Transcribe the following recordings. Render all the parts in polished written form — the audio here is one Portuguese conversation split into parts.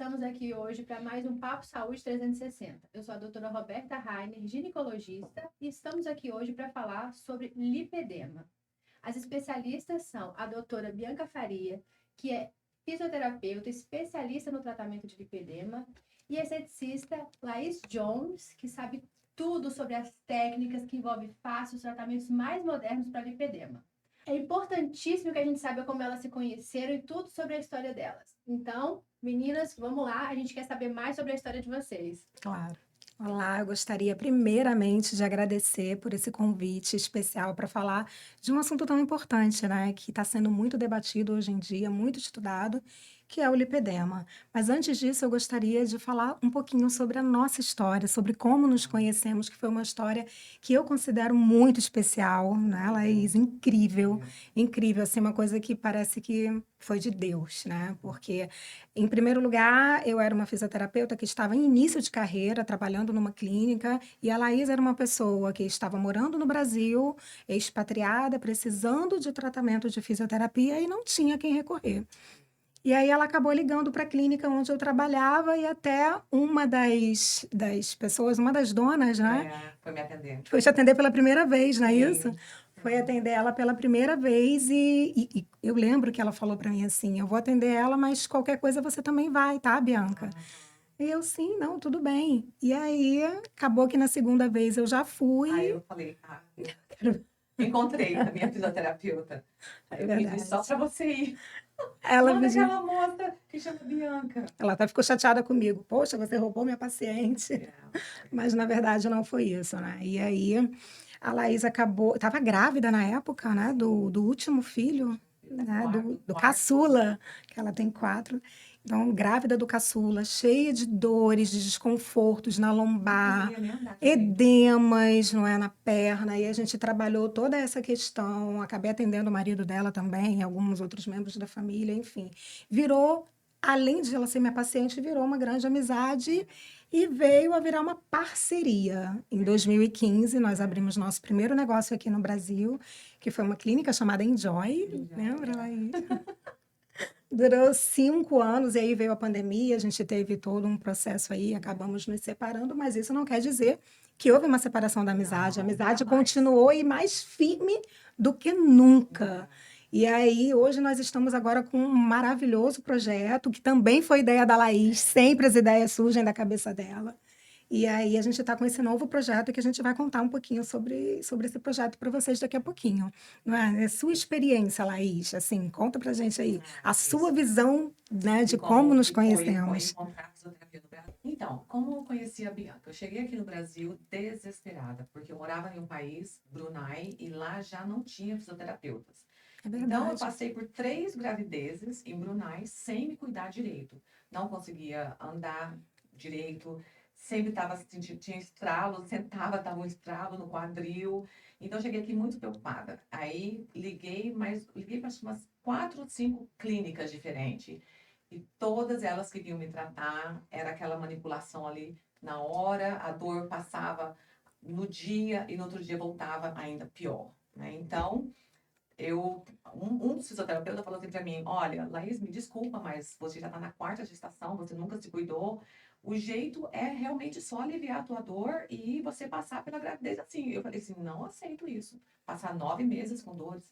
estamos aqui hoje para mais um Papo Saúde 360. Eu sou a doutora Roberta Rainer, ginecologista, e estamos aqui hoje para falar sobre lipedema. As especialistas são a doutora Bianca Faria, que é fisioterapeuta, especialista no tratamento de lipedema, e a esteticista Laís Jones, que sabe tudo sobre as técnicas que envolvem fácil os tratamentos mais modernos para lipedema. É importantíssimo que a gente saiba como elas se conheceram e tudo sobre a história delas. Então, meninas, vamos lá, a gente quer saber mais sobre a história de vocês. Claro. Olá, eu gostaria primeiramente de agradecer por esse convite especial para falar de um assunto tão importante, né, que está sendo muito debatido hoje em dia, muito estudado, que é o lipedema. Mas antes disso, eu gostaria de falar um pouquinho sobre a nossa história, sobre como nos conhecemos, que foi uma história que eu considero muito especial, né, Laís? Incrível, incrível, assim, uma coisa que parece que foi de Deus, né? Porque em primeiro lugar, eu era uma fisioterapeuta que estava em início de carreira, trabalhando numa clínica, e a Laís era uma pessoa que estava morando no Brasil, expatriada, precisando de tratamento de fisioterapia e não tinha quem recorrer. E aí ela acabou ligando para a clínica onde eu trabalhava e até uma das pessoas, uma das donas, né? Foi me atender. Foi te atender pela primeira vez, não é isso? Sim. Foi atender ela pela primeira vez e eu lembro que ela falou para mim assim, eu vou atender ela, mas qualquer coisa você também vai, tá, Bianca? E eu, sim, não, tudo bem. E aí, acabou que na segunda vez eu já fui. Aí eu falei, eu encontrei a minha fisioterapeuta. Aí eu pedi só para você ir. Ela Manda pediu. aquela moça que chama Bianca. Ela até ficou chateada comigo. Poxa, você roubou minha paciente. Mas, na verdade, não foi isso, né? E aí, a Laís acabou... Estava grávida na época, né? Do último filho, né? Do caçula, que ela tem 4. Então, grávida do caçula, cheia de dores, de desconfortos na lombar, edemas, não é, na perna. E a gente trabalhou toda essa questão. Acabei atendendo o marido dela também, alguns outros membros da família, enfim. Virou, além de ela ser minha paciente, virou uma grande amizade e veio a virar uma parceria. Em 2015, nós abrimos nosso primeiro negócio aqui no Brasil, que foi uma clínica chamada Enjoy. Lembra, Laís? Durou 5 anos e aí veio a pandemia, a gente teve todo um processo aí, acabamos nos separando, mas isso não quer dizer que houve uma separação da amizade. A amizade continuou e mais firme do que nunca. E aí, hoje nós estamos agora com um maravilhoso projeto, que também foi ideia da Laís, sempre as ideias surgem da cabeça dela. E aí a gente está com esse novo projeto que a gente vai contar um pouquinho sobre esse projeto para vocês daqui a pouquinho. Não é? É sua experiência, Laís, assim, conta para a gente aí a sua visão, né, de como nos conhecemos. Então, como eu conheci a Bianca? Eu cheguei aqui no Brasil desesperada, porque eu morava em um país, Brunei, e lá já não tinha fisioterapeutas. É verdade. Então, eu passei por 3 gravidezes em Brunei sem me cuidar direito. Não conseguia andar direito, sempre tinha estralo, sentava, dava um estralo no quadril. Então, eu cheguei aqui muito preocupada. Aí, liguei para umas 4 ou 5 clínicas diferentes. E todas elas queriam me tratar, era aquela manipulação ali na hora, a dor passava no dia e no outro dia voltava ainda pior, né? Então, um dos fisioterapeutas falou assim para mim, olha, Laís, me desculpa, mas você já está na 4ª gestação, você nunca se cuidou, o jeito é realmente só aliviar a tua dor e você passar pela gravidez assim. Eu falei assim, não aceito isso, passar 9 meses com dores.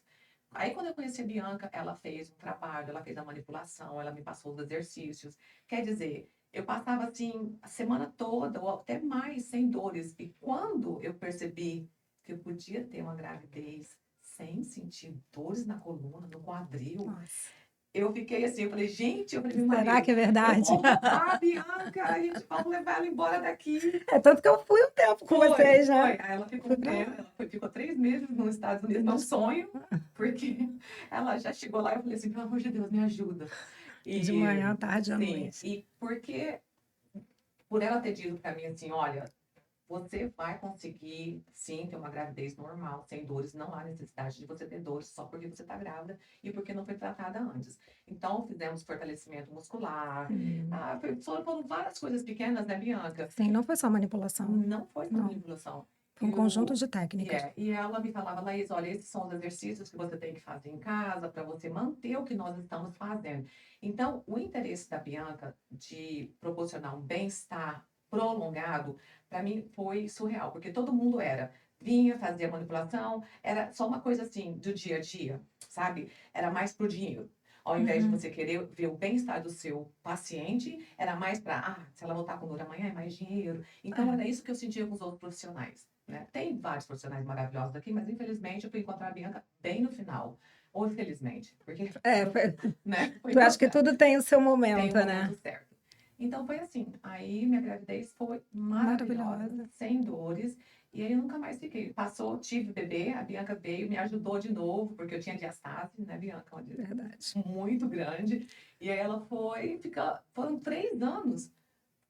Aí, quando eu conheci a Bianca, ela fez um trabalho, ela fez a manipulação, ela me passou os exercícios. Quer dizer, eu passava assim a semana toda, ou até mais, sem dores. E quando eu percebi que eu podia ter uma gravidez sem sentir dores na coluna, no quadril, Nossa. eu fiquei assim, eu falei, gente, eu falei, meu Será marido, que é verdade? eu vou roubar a Bianca, a gente vai levar ela embora daqui. É tanto que eu fui um tempo com vocês, né? Aí ela ficou 3 meses nos Estados Unidos, meu sonho, porque ela já chegou lá e eu falei assim, pelo amor de Deus, me ajuda. De manhã, tarde, à noite. E porque, por ela ter dito para mim assim, olha, você vai conseguir, sim, ter uma gravidez normal, sem dores. Não há necessidade de você ter dores só porque você está grávida e porque não foi tratada antes. Então, fizemos fortalecimento muscular. Foram várias coisas pequenas, né, Bianca? Sim, não foi só manipulação. Não foi só Não. manipulação. Um E conjunto o de técnicas. e ela me falava: "Laís, olha, esses são os exercícios que você tem que fazer em casa para você manter o que nós estamos fazendo". Então, o interesse da Bianca de proporcionar um bem-estar prolongado, para mim foi surreal, porque todo mundo vinha, fazia manipulação, era só uma coisa assim do dia a dia, sabe? Era mais pro dinheiro. Ao invés de Uhum. você querer ver o bem-estar do seu paciente, era mais para, se ela voltar com dor amanhã é mais dinheiro. Então, era isso que eu sentia com os outros profissionais, né? Tem vários profissionais maravilhosos aqui, mas infelizmente eu fui encontrar a Bianca bem no final. Ou infelizmente, porque É, né, foi eu acho que importante. tudo tem o seu Tem momento, o né? momento certo. Então foi assim. Aí minha gravidez foi maravilhosa, Maravilhosa. sem dores. E aí eu nunca mais fiquei. Passou, tive bebê, a Bianca veio, me ajudou de novo, porque eu tinha diastase, né, Bianca? Uma Verdade. muito grande. E aí ela foram 3 anos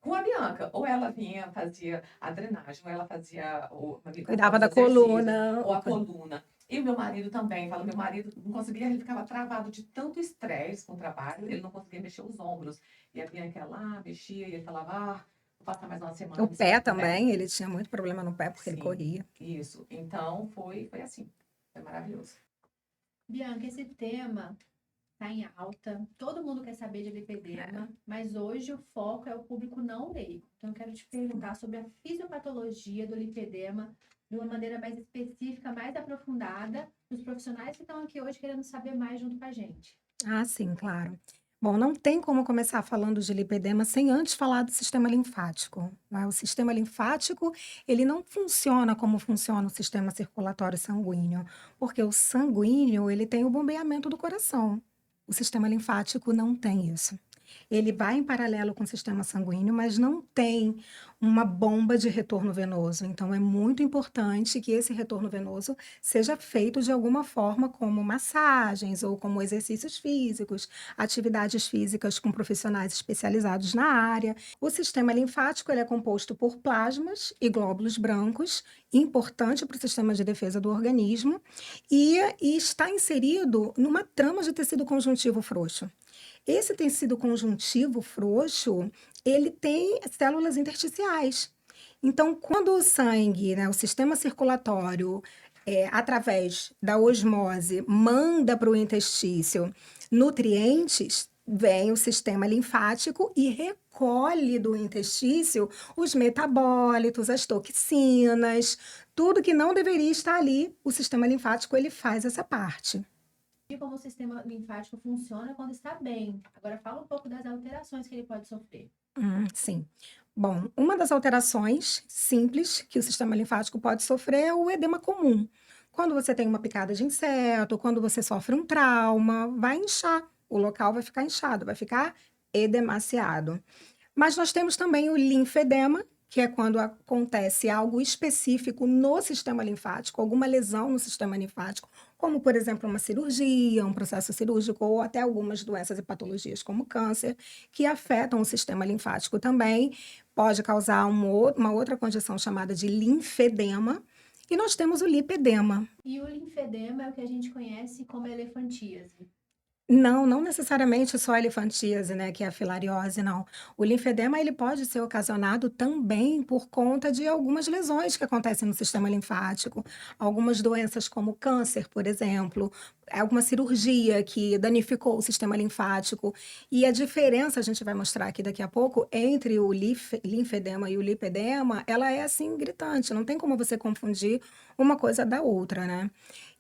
com a Bianca. Ou ela vinha, fazia a drenagem, ou ela fazia Cuidava os da exercícios, coluna. ou a coluna. E o meu marido também, meu marido não conseguia, ele ficava travado de tanto estresse com o trabalho, ele não conseguia mexer os ombros. E a Bianca ia lá, mexia, e ele falava, vou passar mais uma semana O nisso pé aqui com o pé. também, ele tinha muito problema no pé porque ele Sim, corria. isso. Então foi assim, foi maravilhoso. Bianca, esse tema está em alta, todo mundo quer saber de lipedema, mas hoje o foco é o público não leigo. Então, eu quero te perguntar sobre a fisiopatologia do lipedema de uma maneira mais específica, mais aprofundada, dos profissionais que estão aqui hoje querendo saber mais junto com a gente. Ah, sim, claro. Bom, não tem como começar falando de lipedema sem antes falar do sistema linfático, né? O sistema linfático, ele não funciona como funciona o sistema circulatório sanguíneo, porque o sanguíneo, ele tem o bombeamento do coração. O sistema linfático não tem isso. Ele vai em paralelo com o sistema sanguíneo, mas não tem uma bomba de retorno venoso. Então, é muito importante que esse retorno venoso seja feito de alguma forma, como massagens ou como exercícios físicos, atividades físicas com profissionais especializados na área. O sistema linfático ele é composto por plasmas e glóbulos brancos, importante para o sistema de defesa do organismo, e está inserido numa trama de tecido conjuntivo frouxo. Esse tecido conjuntivo frouxo, ele tem células intersticiais. Então, quando o sangue, né, o sistema circulatório, através da osmose, manda para o intestício nutrientes, vem o sistema linfático e recolhe do intestício os metabólitos, as toxinas, tudo que não deveria estar ali, o sistema linfático ele faz essa parte. E como o sistema linfático funciona quando está bem. Agora, fala um pouco das alterações que ele pode sofrer. Sim. Bom, uma das alterações simples que o sistema linfático pode sofrer é o edema comum. Quando você tem uma picada de inseto, quando você sofre um trauma, vai inchar. O local vai ficar inchado, vai ficar edemaciado. Mas nós temos também o linfedema, que é quando acontece algo específico no sistema linfático, alguma lesão no sistema linfático, como, por exemplo, uma cirurgia, um processo cirúrgico, ou até algumas doenças e patologias, como câncer, que afetam o sistema linfático também. Pode causar uma outra condição chamada de linfedema. E nós temos o lipedema. E o linfedema é o que a gente conhece como elefantíase. Não, não necessariamente só a elefantíase, né, que é a filariose, não. O linfedema, ele pode ser ocasionado também por conta de algumas lesões que acontecem no sistema linfático, algumas doenças como câncer, por exemplo, alguma cirurgia que danificou o sistema linfático. E a diferença, a gente vai mostrar aqui daqui a pouco, entre o linfedema e o lipedema, ela é assim gritante, não tem como você confundir uma coisa da outra, né?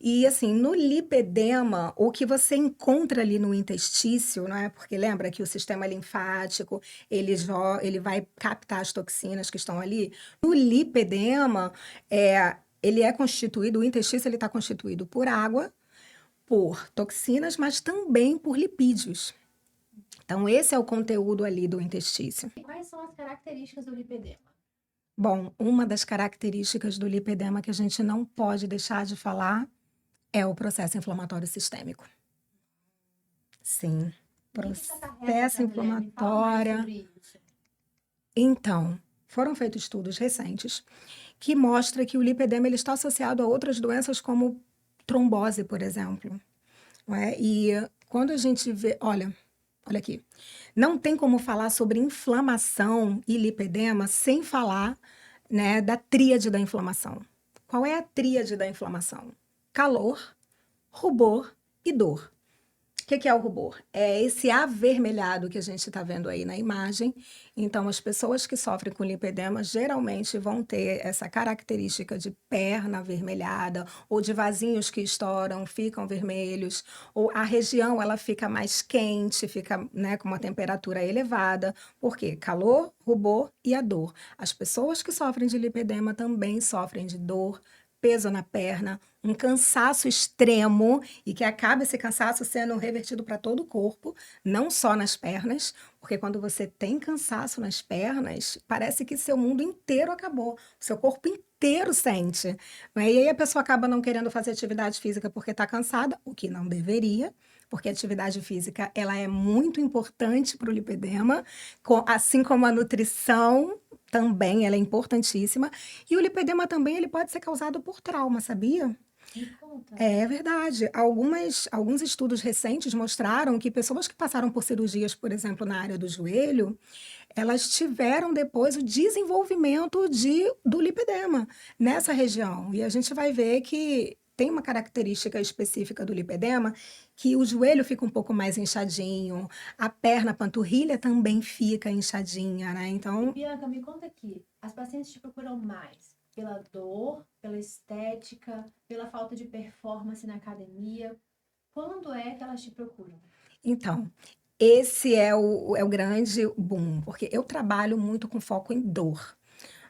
E assim, no lipedema, o que você encontra ali no intestício, né? Porque lembra que o sistema linfático, ele vai captar as toxinas que estão ali. No lipedema, ele é constituído, o intestício ele está constituído por água, por toxinas, mas também por lipídios. Então, esse é o conteúdo ali do intestício. E quais são as características do lipedema? Bom, uma das características do lipedema que a gente não pode deixar de falar é o processo inflamatório sistêmico. Sim, O que isso acarreta processo pra mulher? Me fala mais inflamatório. sobre isso. Então, foram feitos estudos recentes que mostram que o lipedema ele está associado a outras doenças como trombose, por exemplo. Não é? E quando a gente vê, olha aqui, não tem como falar sobre inflamação e lipedema sem falar, né, da tríade da inflamação. qual é a tríade da inflamação? Calor, rubor e dor. O que é o rubor? É esse avermelhado que a gente está vendo aí na imagem. Então, as pessoas que sofrem com lipedema geralmente vão ter essa característica de perna avermelhada ou de vasinhos que estouram, ficam vermelhos, ou a região ela fica mais quente, fica, né, com uma temperatura elevada. Por quê? Calor, rubor e a dor. As pessoas que sofrem de lipedema também sofrem de dor, peso na perna, um cansaço extremo e que acaba esse cansaço sendo revertido para todo o corpo, não só nas pernas, porque quando você tem cansaço nas pernas, parece que seu mundo inteiro acabou, seu corpo inteiro sente, né? E aí a pessoa acaba não querendo fazer atividade física porque está cansada, o que não deveria, porque a atividade física ela é muito importante para o lipedema, assim como a nutrição também ela é importantíssima. E o lipedema também ele pode ser causado por trauma, sabia? Me conta. É verdade. Alguns estudos recentes mostraram que pessoas que passaram por cirurgias, por exemplo, na área do joelho, elas tiveram depois o desenvolvimento do lipedema nessa região. E a gente vai ver que tem uma característica específica do lipedema, que o joelho fica um pouco mais inchadinho, a perna, a panturrilha também fica inchadinha, né? Então, Bianca, me conta aqui, as pacientes te procuram mais pela dor, pela estética, pela falta de performance na academia? Quando é que elas te procuram? então, esse é o grande boom, porque eu trabalho muito com foco em dor.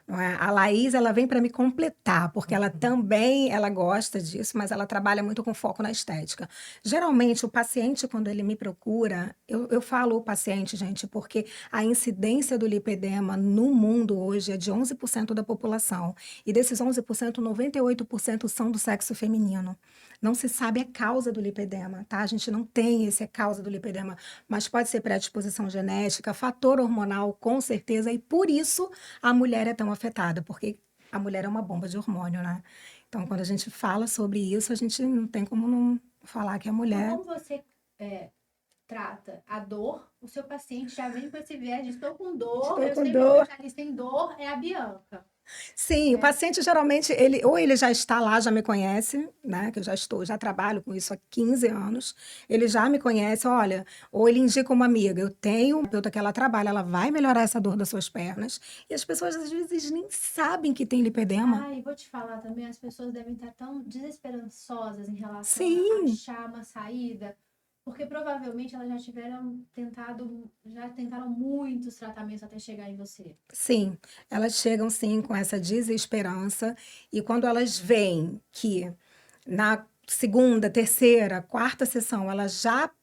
Não é? A Laís, ela vem para me completar, porque ela também, ela gosta disso, mas ela trabalha muito com foco na estética. Geralmente, o paciente, quando ele me procura, eu falo o paciente, gente, porque a incidência do lipedema no mundo hoje é de 11% da população. E desses 11%, 98% são do sexo feminino. Não se sabe a causa do lipedema, tá? A gente não tem essa causa do lipedema, mas pode ser predisposição genética, fator hormonal, com certeza, e por isso a mulher é tão afetada, porque a mulher é uma bomba de hormônio, né? Então, quando a gente fala sobre isso, a gente não tem como não falar que a Então, mulher. como você trata a dor, o seu paciente já vem com esse viés de estou com dor, Estou eu com sei que o dor. especialista em dor é a Bianca. Sim, o paciente geralmente, ele já está lá, já me conhece, né? Que eu já trabalho com isso há 15 anos. Ele já me conhece, olha, ou ele indica uma amiga, eu tenho uma terapeuta que ela trabalha, ela vai melhorar essa dor das suas pernas. E as pessoas às vezes nem sabem que tem lipedema. Ah, e vou te falar também, as pessoas devem estar tão desesperançosas em relação a Sim, achar uma saída, porque provavelmente elas já tentaram muitos tratamentos até chegar em você. sim, elas chegam sim com essa desesperança e quando elas veem que na segunda, terceira, quarta sessão,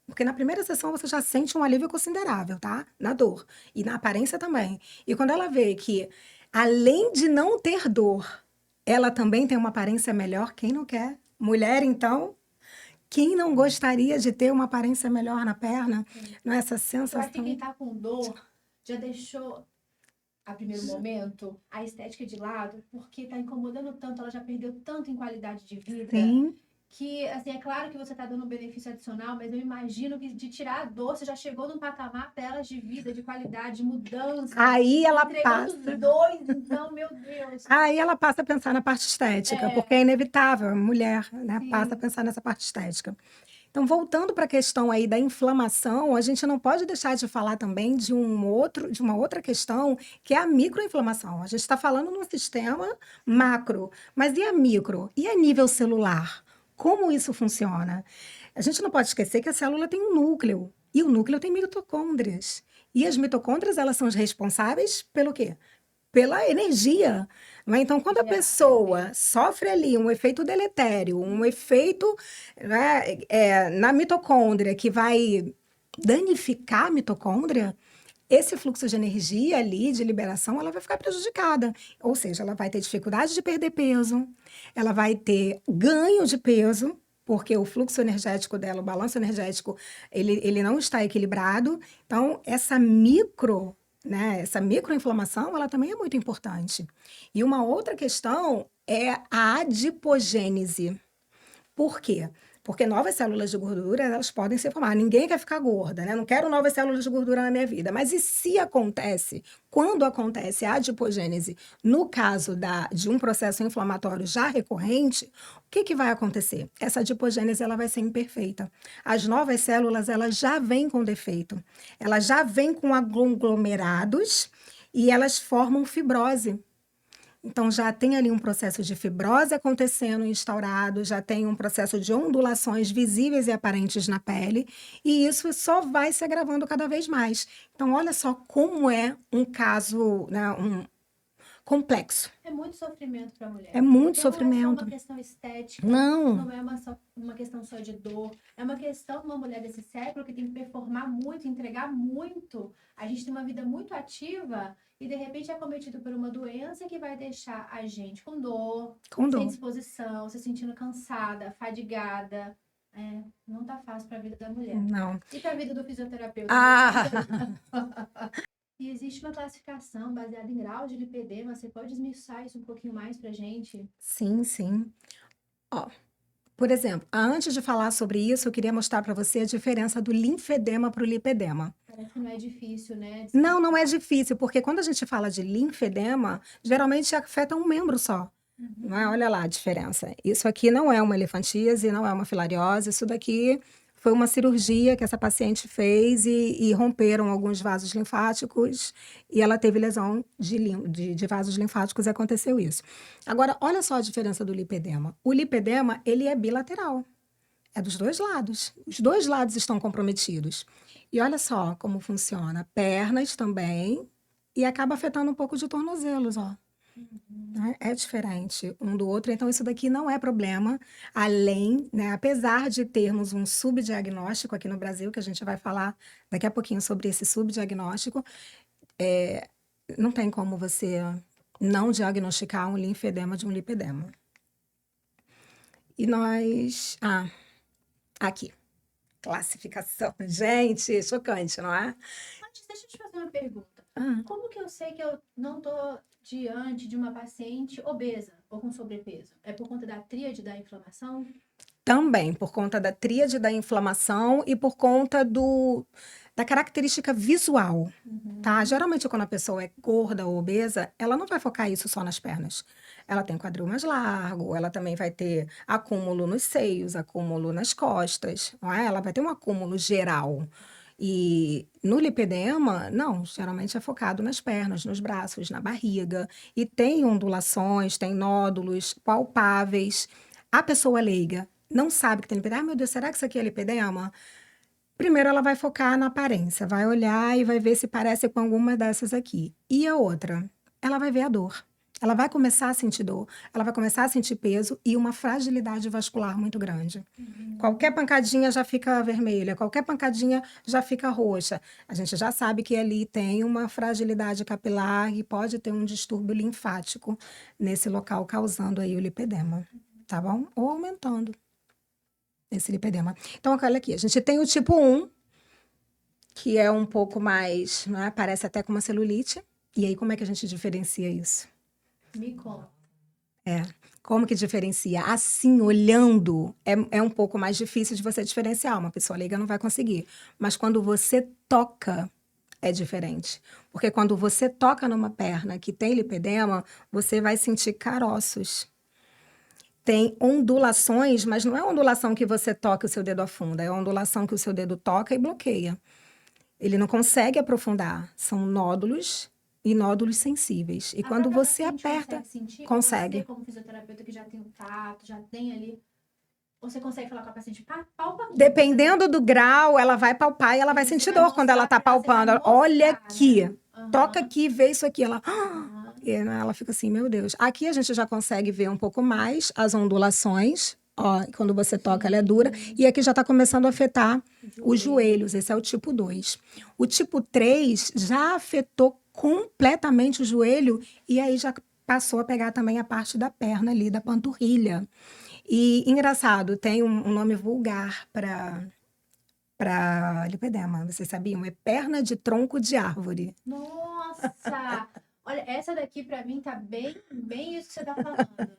porque na primeira sessão você já sente um alívio considerável, tá? Na dor e na aparência também. E quando ela vê que além de não ter dor, ela também tem uma aparência melhor, quem não quer? Mulher, então, quem não gostaria de ter uma aparência melhor na perna? Não é essa Eu acho que quem sensação? tá com dor já deixou, a primeiro momento, a estética de lado, porque tá incomodando tanto, ela já perdeu tanto em qualidade de vida, Sim. que, assim, é claro que você tá dando um benefício adicional, mas eu imagino que de tirar a dor, você já chegou num patamar para elas de vida, de qualidade, de mudança, Aí ela entregando os passa. dois, então, meu Deus. Aí ela passa a pensar na parte estética, porque É, é inevitável, a mulher, né, passa a sim. pensar nessa parte estética. Então, voltando para a questão aí da inflamação, a gente não pode deixar de falar também de uma outra questão, que é a microinflamação. A gente está falando num sistema macro, mas e a micro? E a nível celular? Como isso funciona? A gente não pode esquecer que a célula tem um núcleo, e o núcleo tem mitocôndrias. E as mitocôndrias, elas são as responsáveis pelo quê? Pela energia. Não é? Então, quando a Gerar pessoa energia. sofre ali um efeito deletério, um efeito, né, na mitocôndria que vai danificar a mitocôndria, esse fluxo de energia ali, de liberação, ela vai ficar prejudicada. Ou seja, ela vai ter dificuldade de perder peso, ela vai ter ganho de peso, porque o fluxo energético dela, o balanço energético, ele não está equilibrado. Então, essa microinflamação, ela também é muito importante. E uma outra questão é a adipogênese. Por quê? Porque novas células de gordura, elas podem se formar. Ninguém quer ficar gorda, né? Não quero novas células de gordura na minha vida. Mas e se acontece, quando acontece a adipogênese, no caso de um processo inflamatório já recorrente, o que vai acontecer? Essa adipogênese ela vai ser imperfeita. As novas células elas já vêm com defeito. Elas já vêm com aglomerados e elas formam fibrose. Então, já tem ali um processo de fibrose acontecendo, instaurado, já tem um processo de ondulações visíveis e aparentes na pele, e isso só vai se agravando cada vez mais. Então, olha só como é um caso, né, complexo. É muito sofrimento para a mulher. É muito Porque sofrimento. Não é só uma questão estética, Não. não é uma questão só de dor, é uma questão de uma mulher desse século que tem que performar muito, entregar muito. A gente tem uma vida muito ativa e de repente é cometido por uma doença que vai deixar a gente com dor, sem disposição, se sentindo cansada, fadigada. Não tá fácil para a vida da mulher. Não. E para a vida do fisioterapeuta? E existe uma classificação baseada em grau de lipedema. Você pode esmiuçar isso um pouquinho mais pra gente? Sim, sim. Ó, por exemplo, antes de falar sobre isso, eu queria mostrar para você a diferença do linfedema para o lipedema. Parece que não é difícil, né? Não, não é difícil, porque quando a gente fala de linfedema, geralmente afeta um membro só. Não é? Olha lá a diferença. Isso aqui não é uma elefantíase, não é uma filariose, isso daqui foi uma cirurgia que essa paciente fez e romperam alguns vasos linfáticos e ela teve lesão de vasos linfáticos e aconteceu isso. Agora, olha só a diferença do lipedema. O lipedema, ele é bilateral. É dos dois lados. Os dois lados estão comprometidos. E olha só como funciona. Pernas também e acaba afetando um pouco de tornozelos, ó. Né? É diferente um do outro, então isso daqui não é problema, além, né, apesar de termos um subdiagnóstico aqui no Brasil, que a gente vai falar daqui a pouquinho sobre esse subdiagnóstico, não tem como você não diagnosticar um linfedema de um lipedema. E nós... aqui. Classificação. Gente, chocante, não é? Antes, deixa eu te fazer uma pergunta. Como que eu sei que eu não estou diante de uma paciente obesa ou com sobrepeso? É por conta da tríade da inflamação? Também, por conta da tríade da inflamação e por conta da característica visual, tá? Geralmente, quando a pessoa é gorda ou obesa, ela não vai focar isso só nas pernas. Ela tem quadril mais largo, ela também vai ter acúmulo nos seios, acúmulo nas costas, não é? Ela vai ter um acúmulo geral. E no lipedema, não, geralmente é focado nas pernas, nos braços, na barriga. E tem ondulações, tem nódulos palpáveis. A pessoa leiga não sabe que tem lipedema. Meu Deus, será que isso aqui é lipedema? Primeiro ela vai focar na aparência, vai olhar e vai ver se parece com alguma dessas aqui. E a outra? Ela vai ver a dor. Ela vai começar a sentir dor, ela vai começar a sentir peso e uma fragilidade vascular muito grande. Qualquer pancadinha já fica vermelha, qualquer pancadinha já fica roxa. A gente já sabe que ali tem uma fragilidade capilar e pode ter um distúrbio linfático nesse local, causando aí o lipedema, tá bom? Ou aumentando esse lipedema. Então, olha aqui, a gente tem o tipo 1, que é um pouco mais, né, parece até com uma celulite. E aí, como é que a gente diferencia isso? Me conta. Como que diferencia? Assim, olhando, é um pouco mais difícil de você diferenciar. Uma pessoa leiga não vai conseguir. Mas quando você toca, é diferente. Porque quando você toca numa perna que tem lipedema, você vai sentir caroços. Tem ondulações, mas não é a ondulação que você toca e o seu dedo afunda. É a ondulação que o seu dedo toca e bloqueia. Ele não consegue aprofundar. São nódulos e nódulos sensíveis. E quando você aperta, consegue. Você, como fisioterapeuta que já tem o tato, já tem ali, você consegue falar com a paciente, palpa? Dependendo do grau, ela vai palpar e ela vai sentir dor quando ela tá palpando. Olha aqui, toca aqui, vê isso aqui. Ela fica assim, meu Deus. Aqui a gente já consegue ver um pouco mais as ondulações. Ó, quando você toca, ela é dura. E aqui já está começando a afetar os joelhos. Esse é o tipo 2. O tipo 3 já afetou completamente o joelho e aí já passou a pegar também a parte da perna ali, da panturrilha. E, engraçado, tem um nome vulgar para lipedema. Vocês sabiam? É perna de tronco de árvore. Nossa! Olha, essa daqui para mim tá bem isso que você tá falando.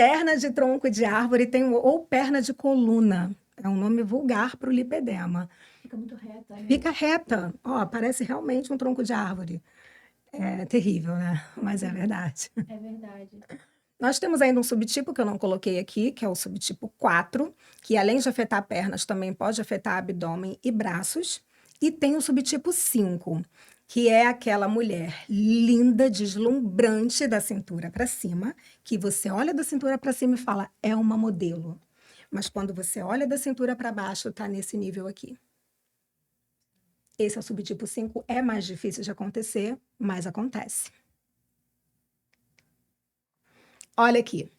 perna de tronco de árvore tem ou perna de coluna. É um nome vulgar para o lipedema. Fica muito reta, né? Fica reta. Ó, parece realmente um tronco de árvore. É terrível, né? Mas é verdade. É verdade. Nós temos ainda um subtipo que eu não coloquei aqui, que é o subtipo 4, que além de afetar pernas, também pode afetar abdômen e braços. E tem o subtipo 5, que é aquela mulher linda, deslumbrante da cintura para cima, que você olha da cintura para cima e fala, é uma modelo. Mas quando você olha da cintura para baixo, está nesse nível aqui. Esse é o subtipo 5, é mais difícil de acontecer, mas acontece. Olha aqui.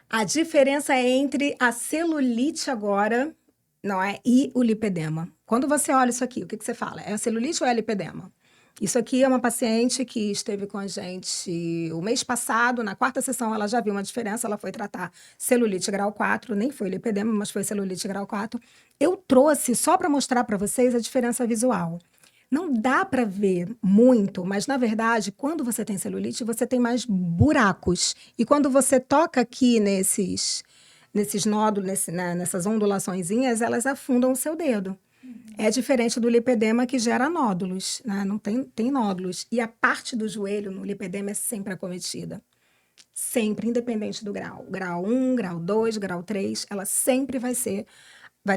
A diferença é entre a celulite agora, não é? E o lipedema. Quando você olha isso aqui, o que você fala? É a celulite ou é a lipedema? Isso aqui é uma paciente que esteve com a gente o mês passado, na 4ª sessão ela já viu uma diferença, ela foi tratar celulite grau 4, nem foi lipedema, mas foi celulite grau 4. Eu trouxe só para mostrar para vocês a diferença visual. Não dá para ver muito, mas na verdade, quando você tem celulite, você tem mais buracos. E quando você toca aqui nesses nódulos, nessas ondulaçõezinhas, elas afundam o seu dedo. É diferente do lipedema que gera nódulos, né? Não tem nódulos. E a parte do joelho no lipedema é sempre acometida. Sempre, independente do grau. Grau 1, grau 2, grau 3, ela sempre vai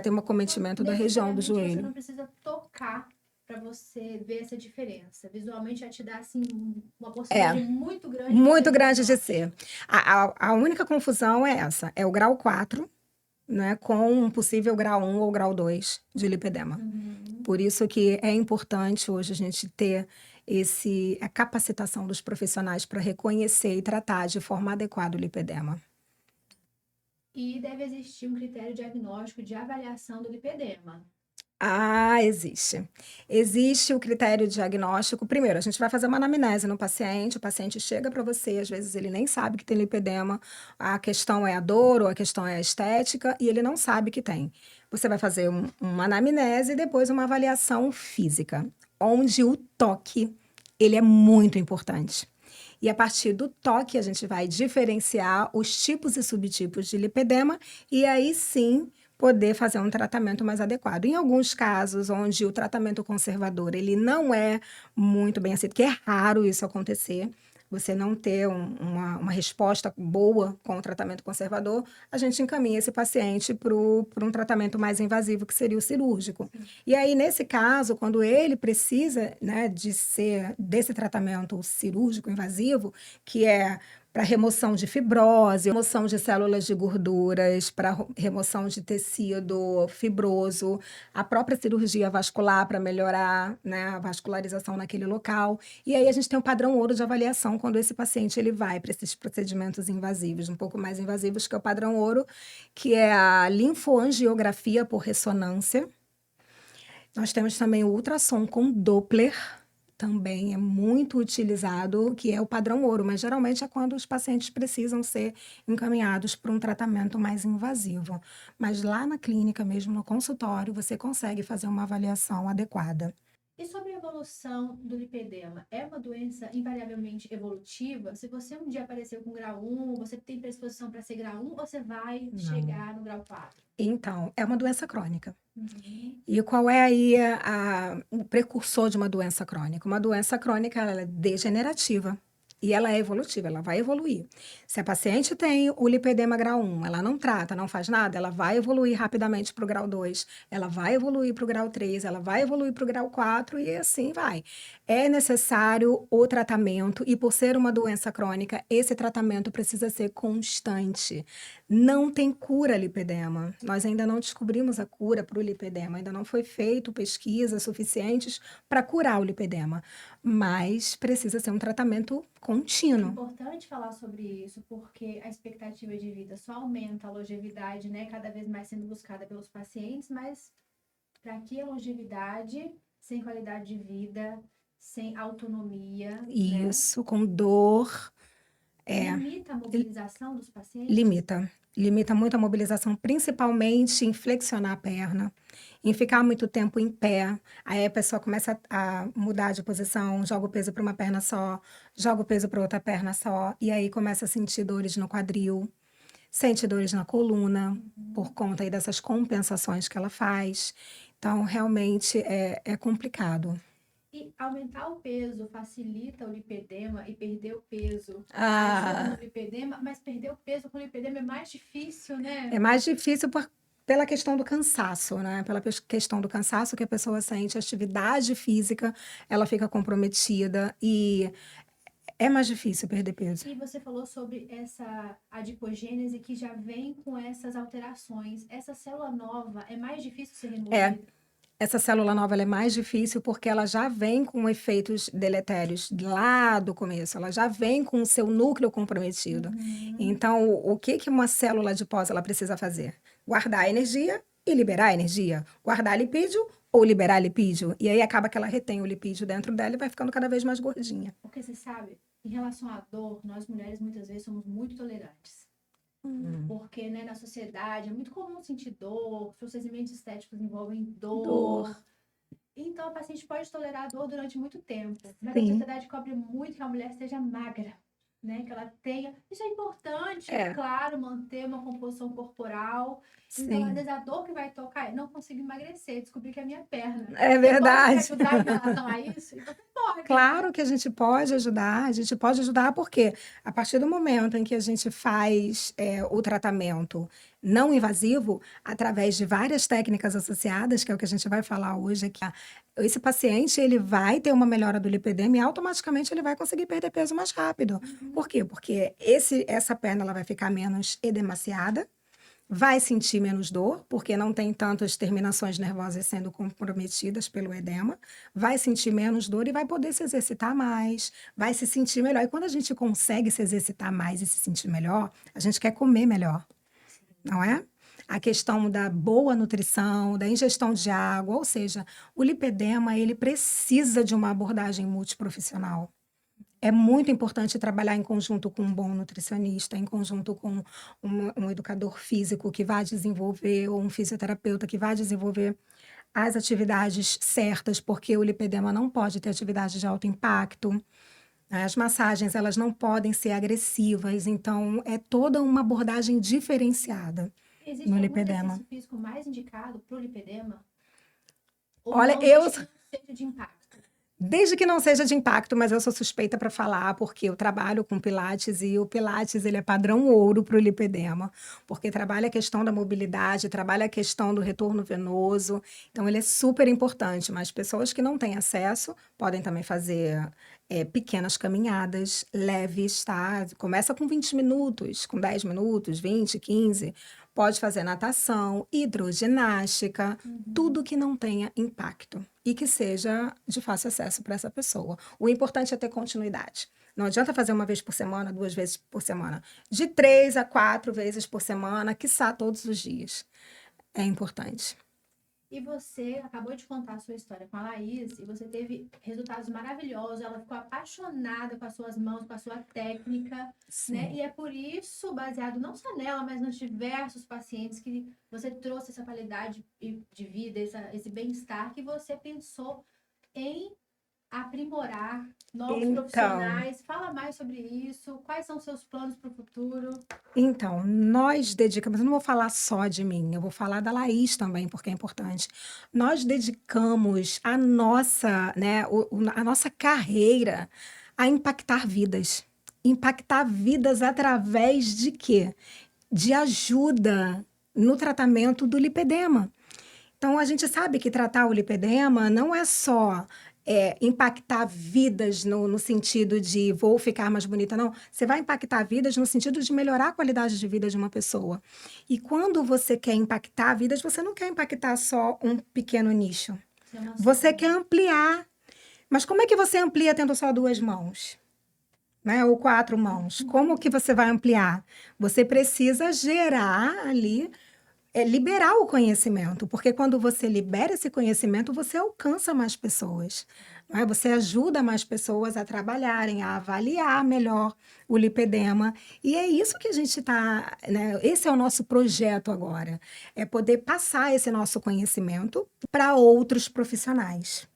ter um acometimento da região do Necessariamente Você joelho. não precisa tocar para você ver essa diferença. Visualmente já te dá assim uma possibilidade muito grande. Muito grande de ser. A única confusão é essa, é o grau 4, né, com um possível grau 1 ou grau 2 de lipedema. Por isso que é importante hoje a gente ter a capacitação dos profissionais para reconhecer e tratar de forma adequada o lipedema. E deve existir um critério diagnóstico de avaliação do lipedema. Ah, existe. Existe o critério diagnóstico. Primeiro, a gente vai fazer uma anamnese no paciente, o paciente chega para você, às vezes ele nem sabe que tem lipedema, a questão é a dor ou a questão é a estética, e ele não sabe que tem. Você vai fazer uma anamnese e depois uma avaliação física, onde o toque, ele é muito importante. E a partir do toque, a gente vai diferenciar os tipos e subtipos de lipedema, e aí sim poder fazer um tratamento mais adequado. Em alguns casos, onde o tratamento conservador ele não é muito bem aceito, que é raro isso acontecer, você não ter uma resposta boa com o tratamento conservador, a gente encaminha esse paciente para um tratamento mais invasivo, que seria o cirúrgico. E aí, nesse caso, quando ele precisa, né, desse tratamento cirúrgico invasivo, que é para remoção de fibrose, remoção de células de gorduras, para remoção de tecido fibroso, a própria cirurgia vascular para melhorar, né, a vascularização naquele local. E aí a gente tem um padrão ouro de avaliação quando esse paciente ele vai para esses procedimentos invasivos, um pouco mais invasivos, que é o padrão ouro, que é a linfoangiografia por ressonância. Nós temos também o ultrassom com Doppler, também é muito utilizado, que é o padrão ouro, mas geralmente é quando os pacientes precisam ser encaminhados para um tratamento mais invasivo. Mas lá na clínica mesmo, no consultório, você consegue fazer uma avaliação adequada. E sobre a evolução do lipedema, é uma doença invariavelmente evolutiva? Se você um dia apareceu com grau 1, você tem predisposição para ser grau 1 ou você vai chegar no grau 4? Então, é uma doença crônica. E qual é aí o precursor de uma doença crônica? Uma doença crônica ela é degenerativa e ela é evolutiva, ela vai evoluir. Se a paciente tem o lipedema grau 1, ela não trata, não faz nada, ela vai evoluir rapidamente para o grau 2, ela vai evoluir para o grau 3, ela vai evoluir para o grau 4 e assim vai. É necessário o tratamento e por ser uma doença crônica, esse tratamento precisa ser constante. Não tem cura lipedema. Nós ainda não descobrimos a cura para o lipedema, ainda não foi feito pesquisas suficientes para curar o lipedema, mas precisa ser um tratamento É contínuo. importante falar sobre isso, porque a expectativa de vida só aumenta, a longevidade, né, cada vez mais sendo buscada pelos pacientes, mas para que a longevidade sem qualidade de vida, sem autonomia, né, Isso, com dor, limita a mobilização dos pacientes? limita muito a mobilização, principalmente em flexionar a perna, em ficar muito tempo em pé. Aí a pessoa começa a mudar de posição, joga o peso para uma perna só, joga o peso para outra perna só, e aí começa a sentir dores no quadril. sente dores na coluna, por conta aí dessas compensações que ela faz. Então, realmente é complicado. E aumentar o peso facilita o lipedema e perder o peso ajuda no Ah, lipedema, mas perder o peso com lipedema é mais difícil, né? é mais difícil pela questão do cansaço, né? Pela questão do cansaço que a pessoa sente, a atividade física, ela fica comprometida e é mais difícil perder peso. E você falou sobre essa adipogênese que já vem com essas alterações. Essa célula nova é mais difícil ser É, removida? essa célula nova ela é mais difícil porque ela já vem com efeitos deletérios lá do começo, ela já vem com o seu núcleo comprometido. Então, o que que uma célula adiposa ela precisa fazer? Guardar energia e liberar energia. Guardar lipídio ou liberar lipídio. E aí acaba que ela retém o lipídio dentro dela e vai ficando cada vez mais gordinha. Porque você sabe, em relação à dor, nós mulheres muitas vezes somos muito tolerantes. Porque, né, na sociedade é muito comum sentir dor, procedimentos estéticos envolvem dor. Dor. Então, a paciente pode tolerar a dor durante muito tempo. Mas a Sim. sociedade cobra muito que a mulher seja magra, né? Que ela tenha... Isso é importante, É. claro, manter uma composição corporal. Então, às Sim. vezes, a dor que vai tocar é não consigo emagrecer, descobri que é a minha perna. É Você verdade. pode ajudar em relação a isso? E você pode. Claro que a gente pode ajudar porque a partir do momento em que a gente faz o tratamento não invasivo, através de várias técnicas associadas, que é o que a gente vai falar hoje aqui, esse paciente ele vai ter uma melhora do lipedema e automaticamente ele vai conseguir perder peso mais rápido. Por quê? Porque essa perna ela vai ficar menos edemaciada, vai sentir menos dor, porque não tem tantas terminações nervosas sendo comprometidas pelo edema, vai sentir menos dor e vai poder se exercitar mais, vai se sentir melhor. E quando a gente consegue se exercitar mais e se sentir melhor, a gente quer comer melhor, não é? A questão da boa nutrição, da ingestão de água, ou seja, o lipedema, ele precisa de uma abordagem multiprofissional. É muito importante trabalhar em conjunto com um bom nutricionista, em conjunto com um educador físico que vai desenvolver, ou um fisioterapeuta que vai desenvolver as atividades certas, porque o lipedema não pode ter atividade de alto impacto. As massagens, elas não podem ser agressivas, então é toda uma abordagem diferenciada Existe no algum lipedema. exercício físico mais indicado para o lipedema? Ou Olha, não, eu... desde que não seja de impacto? Desde que não seja de impacto, mas eu sou suspeita para falar, porque eu trabalho com Pilates e o Pilates ele é padrão ouro para o lipedema, porque trabalha a questão da mobilidade, trabalha a questão do retorno venoso, então ele é super importante, mas pessoas que não têm acesso podem também fazer pequenas caminhadas leves, tá? Começa com 20 minutos, com 10 minutos, 20, 15, pode fazer natação, hidroginástica, tudo que não tenha impacto e que seja de fácil acesso para essa pessoa. O importante é ter continuidade. Não adianta fazer uma vez por semana, 2 vezes por semana. De 3 a 4 vezes por semana, quiçá todos os dias. É importante. E você acabou de contar a sua história com a Laís e você teve resultados maravilhosos. Ela ficou apaixonada com as suas mãos, com a sua técnica, Sim. né? E é por isso, baseado não só nela, mas nos diversos pacientes que você trouxe essa qualidade de vida, esse bem-estar que você pensou em aprimorar novos Então, profissionais. Fala mais sobre isso. Quais são os seus planos para o futuro? Então, nós dedicamos, eu não vou falar só de mim, eu vou falar da Laís também, porque é importante. Nós dedicamos a nossa, né, a nossa carreira a impactar vidas. Impactar vidas através de quê? De ajuda no tratamento do lipedema. Então, a gente sabe que tratar o lipedema não é só impactar vidas no sentido de vou ficar mais bonita, não. Você vai impactar vidas no sentido de melhorar a qualidade de vida de uma pessoa. E quando você quer impactar vidas, você não quer impactar só um pequeno nicho. Você quer ampliar. Mas como é que você amplia tendo só 2 mãos? Né? Ou 4 mãos? Como que você vai ampliar? Você precisa gerar ali liberar o conhecimento, porque quando você libera esse conhecimento, você alcança mais pessoas, não é? Você ajuda mais pessoas a trabalharem, a avaliar melhor o lipedema, e é isso que a gente está, né? Esse é o nosso projeto agora, é poder passar esse nosso conhecimento para outros profissionais.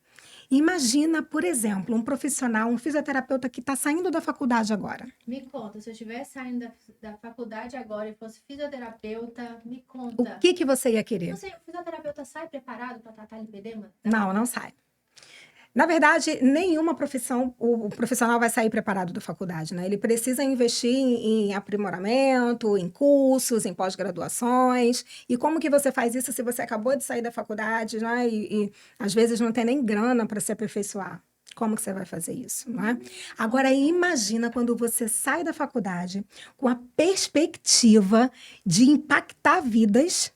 Imagina, por exemplo, um profissional, um fisioterapeuta que está saindo da faculdade agora. Me conta, se eu estivesse saindo da faculdade agora e fosse fisioterapeuta, me O conta. que você ia querer? Não sei, o fisioterapeuta sai preparado para tratar lipedema? Não sai. Na verdade, nenhuma profissão, o profissional vai sair preparado da faculdade, né? Ele precisa investir em aprimoramento, em cursos, em pós-graduações. E como que você faz isso se você acabou de sair da faculdade, né? E às vezes não tem nem grana para se aperfeiçoar? Como que você vai fazer isso, não é? Agora, imagina quando você sai da faculdade com a perspectiva de impactar vidas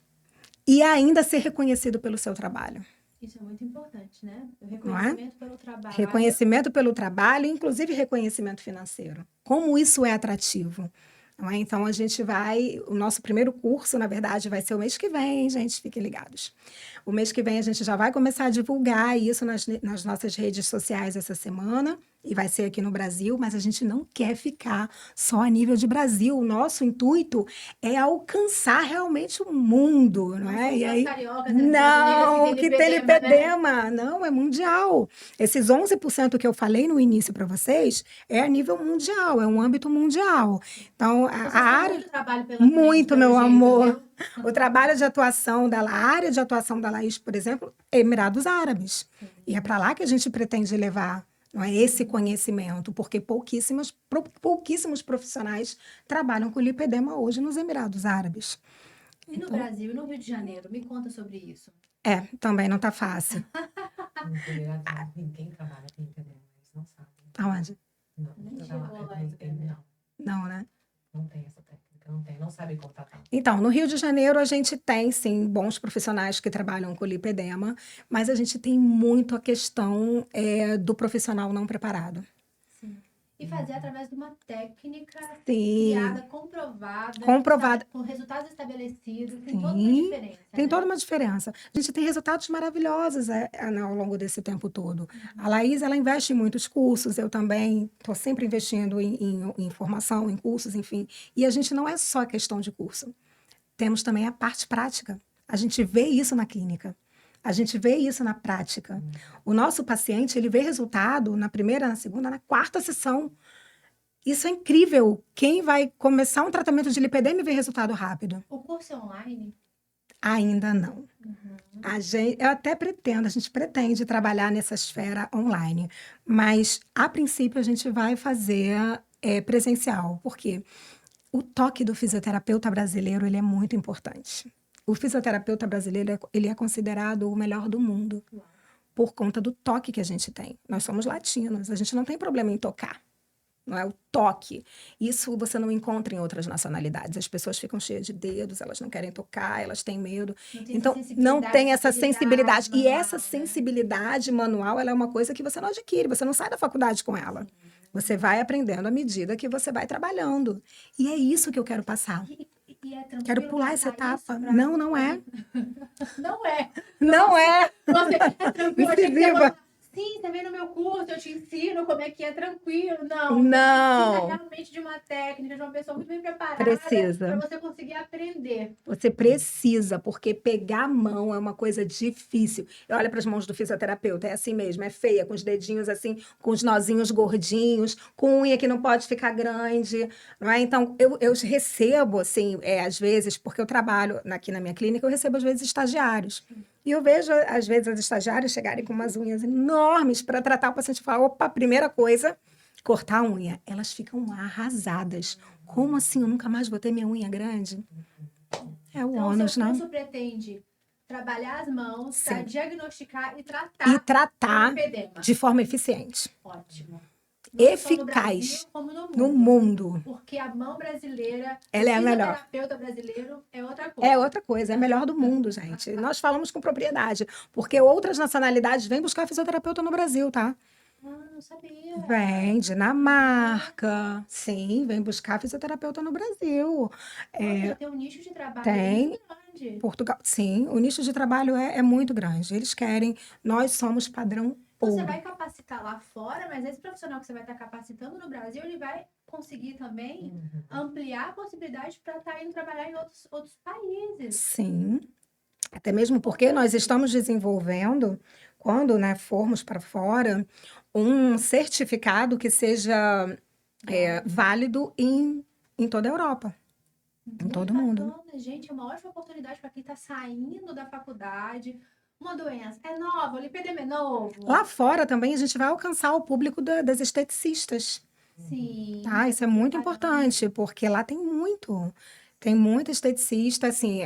e ainda ser reconhecido pelo seu trabalho. Isso é muito importante, né? O Não é? reconhecimento pelo trabalho. Reconhecimento pelo trabalho, inclusive reconhecimento financeiro. Como isso é atrativo? Não é? Então, a gente vai... O nosso primeiro curso, na verdade, vai ser o mês que vem, gente, fiquem ligados. O mês que vem a gente já vai começar a divulgar isso nas nossas redes sociais essa semana, e vai ser aqui no Brasil, mas a gente não quer ficar só a nível de Brasil. O nosso intuito é alcançar realmente o mundo, não é? E aí, não, que tem lipedema, não, é mundial. Esses 11% que eu falei no início para vocês é a nível mundial, é um âmbito mundial. Então, a área... Muito trabalho pela Muito, frente, meu pelo jeito, amor. viu? O trabalho de atuação a área de atuação da Laís, por exemplo, é Emirados Árabes. E é para lá que a gente pretende levar, não é, esse conhecimento, porque pouquíssimos profissionais trabalham com lipedema hoje nos Emirados Árabes. E no Brasil, e no Rio de Janeiro? Me conta sobre isso. Também não está fácil. Ninguém trabalha com lipedema, eles não sabem. Aonde? Nem chegou lá esse Não, Não, né? não tem essa técnica, não sabem contratar. Então, no Rio de Janeiro, a gente tem, sim, bons profissionais que trabalham com lipedema, mas a gente tem muito a questão do profissional não preparado. Sim. E fazer através de uma técnica Sim. criada, comprovada, Comprovada. sabe, com resultados estabelecidos, tem Sim. toda uma diferença. Tem né? toda uma diferença. A gente tem resultados maravilhosos ao longo desse tempo todo. A Laís, ela investe em muitos cursos, eu também estou sempre investindo em formação, em cursos, enfim. E a gente não é só questão de curso. Temos também a parte prática. A gente vê isso na clínica. A gente vê isso na prática. O nosso paciente, ele vê resultado na primeira, na segunda, na quarta sessão. Isso é incrível. Quem vai começar um tratamento de lipedema e ver resultado rápido? O curso é online? Ainda não. Eu até pretendo, a gente pretende trabalhar nessa esfera online, mas a princípio a gente vai fazer presencial, porque o toque do fisioterapeuta brasileiro ele é muito importante. O fisioterapeuta brasileiro ele é considerado o melhor do mundo por conta do toque que a gente tem. Nós somos latinos, a gente não tem problema em tocar. Não é o toque. Isso você não encontra em outras nacionalidades. As pessoas ficam cheias de dedos, elas não querem tocar, elas têm medo. Então, não tem essa sensibilidade. E essa sensibilidade manual, ela é uma coisa que você não adquire, você não sai da faculdade com ela. Você vai aprendendo à medida que você vai trabalhando. E é isso que eu quero passar. E é tranquilo Quero pular essa passar isso etapa. pra- Não é. Não é. Não é. Você é tranquilo, achei que você ia Incisiva. falar, sim, você vem no meu curso, eu te ensino como é que é tranquilo. Não. Não. Precisa realmente de uma técnica, de uma pessoa muito bem preparada Precisa. para você conseguir aprender. Você precisa, porque pegar a mão é uma coisa difícil. Olha para as mãos do fisioterapeuta, é assim mesmo, é feia, com os dedinhos assim, com os nozinhos gordinhos, com unha que não pode ficar grande, não é? Então, eu recebo, assim, às vezes, porque eu trabalho aqui na minha clínica, eu recebo, às vezes, estagiários. E eu vejo, às vezes, as estagiárias chegarem com umas unhas enormes para tratar o paciente e falar, opa, primeira coisa, cortar a unha. Elas ficam arrasadas. Como assim? Eu nunca mais vou ter minha unha grande? É o Então, o ônus, seu né? curso pretende trabalhar as mãos para Sim. diagnosticar e E tratar tratar o lipedema. de forma eficiente. Ótimo. Não só no Eficaz. Brasil, como No mundo. Porque a mão brasileira, Ela é a o melhor. fisioterapeuta brasileiro é outra coisa. É outra coisa, é a melhor do mundo, gente. Nós falamos com propriedade, porque outras nacionalidades vêm buscar fisioterapeuta no Brasil, tá? Ah, não sabia. Vem, Dinamarca, sim, vem buscar fisioterapeuta no Brasil. Olha, tem um nicho de trabalho tem. muito grande. Portugal, sim, o nicho de trabalho é muito grande. Eles querem, nós somos padrão Então, ouro. você vai capacitar lá fora, mas esse profissional que você vai estar capacitando no Brasil, ele vai conseguir também ampliar a possibilidade para estar indo trabalhar em outros países. Sim. Até mesmo porque nós estamos desenvolvendo quando, né, formos para fora, um certificado que seja válido em toda a Europa, em Muito todo mundo. bacana, gente. É uma ótima oportunidade para quem está saindo da faculdade. Uma doença é nova, o lipedema é novo. Lá fora também a gente vai alcançar o público das esteticistas, Sim, tá? Isso é muito importante, porque lá tem muito esteticista, assim,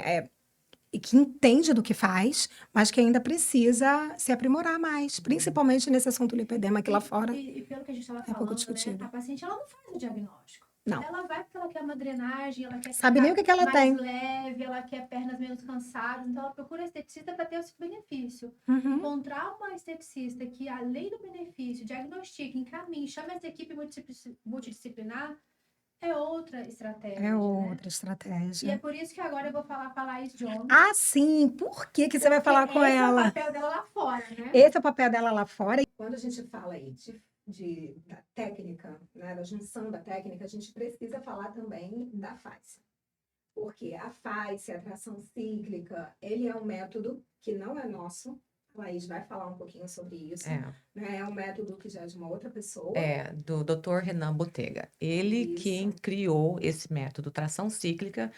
e que entende do que faz, mas que ainda precisa se aprimorar mais, principalmente nesse assunto lipedema, que lá fora E pelo que a gente estava é pouco falando, né? discutido. A paciente ela não faz o diagnóstico. Não. Ela vai porque ela quer uma drenagem, ela quer Sabe nem o ficar que ela mais tem. leve, ela quer pernas menos cansadas, então ela procura a esteticista para ter esse benefício. Uhum. Encontrar uma esteticista que, além do benefício, diagnostique, encaminhe, chame essa equipe multidisciplinar, é outra estratégia, É né? outra E é estratégia. por isso que agora eu vou falar com a Laís Jones, Ah, sim! Por que que você vai falar com esse é o ela? papel dela lá fora, né? Esse é o papel dela lá fora. Quando a gente fala aí da técnica, né, da junção da técnica, a gente precisa falar também da face. Porque a face, a tração cíclica, ele é um método que não é nosso. A Laís vai falar um pouquinho sobre isso. Né? É um método que já é de uma outra pessoa. Do Dr. Renan Botega. Ele Isso. quem criou esse método, tração cíclica,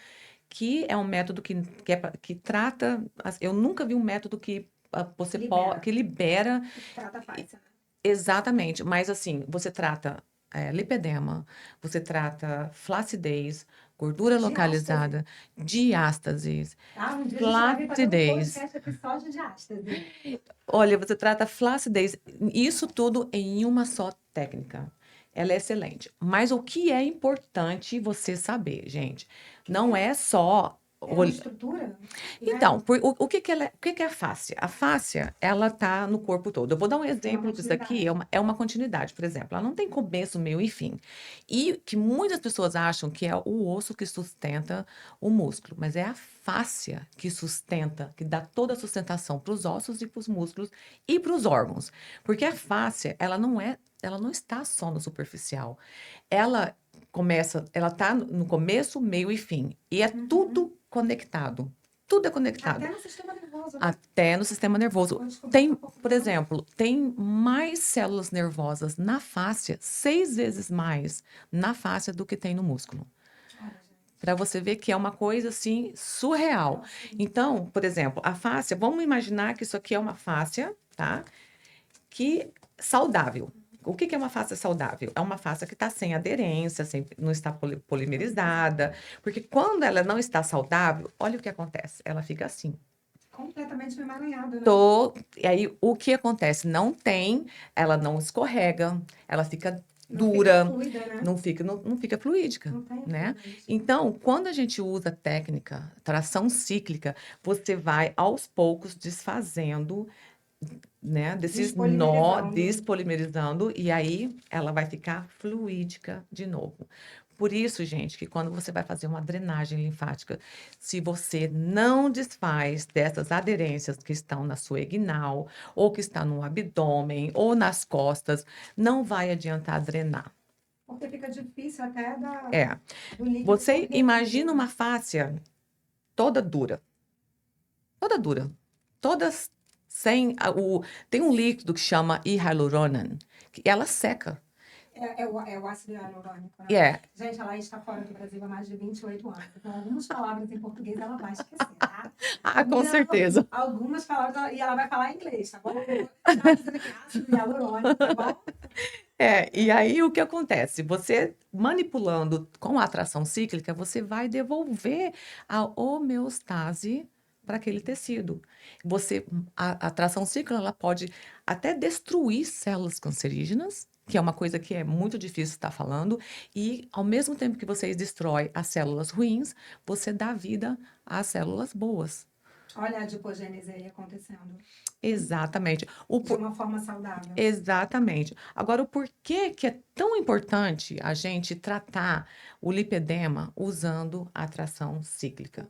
que é um método que trata. Eu nunca vi um método que você Libera. que libera. Trata a face, né? Exatamente, mas assim, você trata lipedema, você trata flacidez, gordura Diástase. localizada, diástases, Um dia a gente vai vir fazer um flacidez. podcast episódio de diástase. Olha, você trata flacidez, isso tudo em uma só técnica. Ela é excelente. Mas o que é importante você saber, gente, não é só É uma estrutura? Então, o que que o que que é a fáscia? A fáscia, ela tá no corpo todo. Eu vou dar um exemplo disso aqui, é uma continuidade, por exemplo. Ela não tem começo, meio e fim. E que muitas pessoas acham que é o osso que sustenta o músculo, mas é a fáscia que sustenta, que dá toda a sustentação para os ossos e para os músculos e para os órgãos. Porque a fáscia, ela não está só no superficial. Ela ela tá no começo, meio e fim. E é tudo conectado. Tudo é conectado. Até no sistema nervoso. Até no sistema nervoso. Tem, por exemplo, tem mais células nervosas na fáscia, 6 vezes mais na fáscia do que tem no músculo. Para você ver que é uma coisa assim surreal. Então, por exemplo, a fáscia, vamos imaginar que isso aqui é uma fáscia, tá? Que saudável. O que que é uma fáscia saudável? É uma fáscia que está sem aderência, não está polimerizada. Porque quando ela não está saudável, olha o que acontece. Ela fica assim. Completamente emaranhada, né? E aí, o que acontece? Ela não escorrega, ela fica Não dura, fica fluida, né? não fica fluídica, Não tem né? fluidez. Então, quando a gente usa a técnica tração cíclica, você vai aos poucos desfazendo, né, desses nó, despolimerizando, e aí ela vai ficar fluídica de novo. Por isso, gente, que quando você vai fazer uma drenagem linfática, se você não desfaz dessas aderências que estão na sua inguinal, ou que está no abdômen, ou nas costas, não vai adiantar drenar. Porque fica difícil até do líquido. Você imagina uma fáscia toda dura. Toda dura. Todas sem tem um líquido que chama hialuronan, que ela seca. É o ácido hialurônico, né? É. Gente, ela está fora do Brasil há mais de 28 anos. Então, algumas palavras em português ela vai esquecer, tá? Com certeza. Algumas palavras, e ela vai falar em inglês, tá bom? Tá dizendo aqui ácido hialurônico, tá bom? E aí o que acontece? Você manipulando com a atração cíclica, você vai devolver a homeostase para aquele tecido. A atração cíclica, ela pode até destruir células cancerígenas, que é uma coisa que é muito difícil estar falando, e ao mesmo tempo que você destrói as células ruins, você dá vida às células boas. Olha a adipogênese aí acontecendo. Exatamente. De uma forma saudável. Exatamente. Agora, o porquê que é tão importante a gente tratar o lipedema usando a tração cíclica?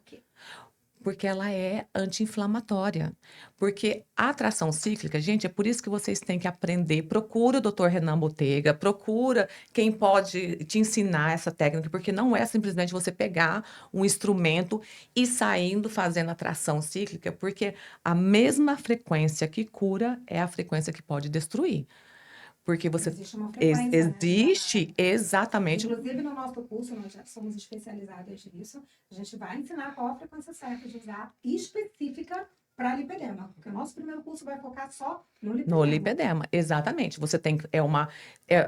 Porque ela é anti-inflamatória. Porque a tração cíclica, gente, é por isso que vocês têm que aprender. Procura o Dr. Renan Botega, procura quem pode te ensinar essa técnica, porque não é simplesmente você pegar um instrumento e saindo fazendo a tração cíclica, porque a mesma frequência que cura é a frequência que pode destruir. Porque você Existe uma frequência, né? existe exatamente. Inclusive, no nosso curso, nós já somos especializadas nisso, a gente vai ensinar qual a frequência certa de usar específica para lipedema, porque o nosso primeiro curso vai focar só no lipedema. No lipedema, exatamente. Você tem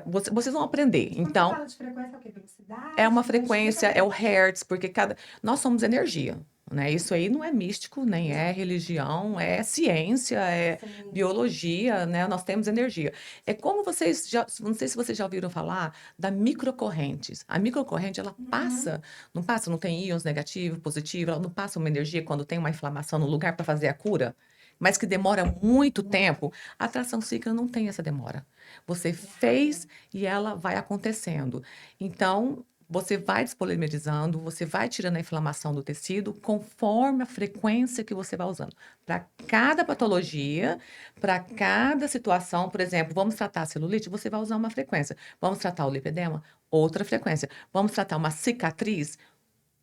vocês vão aprender. Quando Então, você fala de frequência, é o quê? Velocidade? é uma Mas frequência, explica é o bem. hertz, porque nós somos energia, né? Isso aí não é místico, nem é religião, é ciência, é Sim. biologia, né? Nós temos energia. É como vocês já, não sei se vocês já ouviram falar da microcorrentes. A microcorrente, ela passa, não tem íons negativo, positivo, ela não passa uma energia quando tem uma inflamação no lugar para fazer a cura, mas que demora muito tempo. A tração cíclica não tem essa demora. Você fez e ela vai acontecendo. Então, você vai despolimerizando, você vai tirando a inflamação do tecido conforme a frequência que você vai usando. Para cada patologia, para cada situação, por exemplo, vamos tratar a celulite, você vai usar uma frequência. Vamos tratar o lipedema, outra frequência. Vamos tratar uma cicatriz,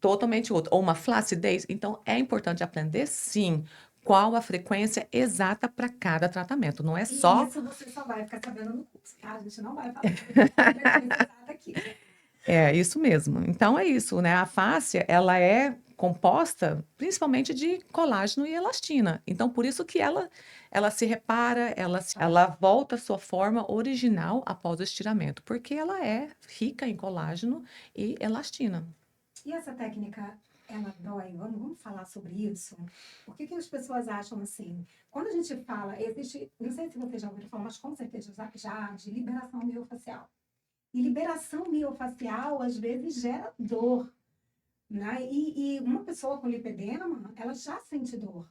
totalmente outra. Ou uma flacidez. Então, é importante aprender, sim, qual a frequência exata para cada tratamento. Não é E só. isso você só vai ficar sabendo no curso, tá? A gente não vai falar sobre a frequência exata aqui. É, isso mesmo. Então é isso, né? A fáscia, ela é composta principalmente de colágeno e elastina. Então, por isso que ela se repara, ela volta à sua forma original após o estiramento, porque ela é rica em colágeno e elastina. E essa técnica, ela dói? Vamos falar sobre isso? Por que as pessoas acham assim? Quando a gente fala, existe, não sei se você já ouviu falar, mas com certeza já, de liberação miofascial. E liberação miofascial, às vezes, gera dor, né? E uma pessoa com lipedema, ela já sente dor.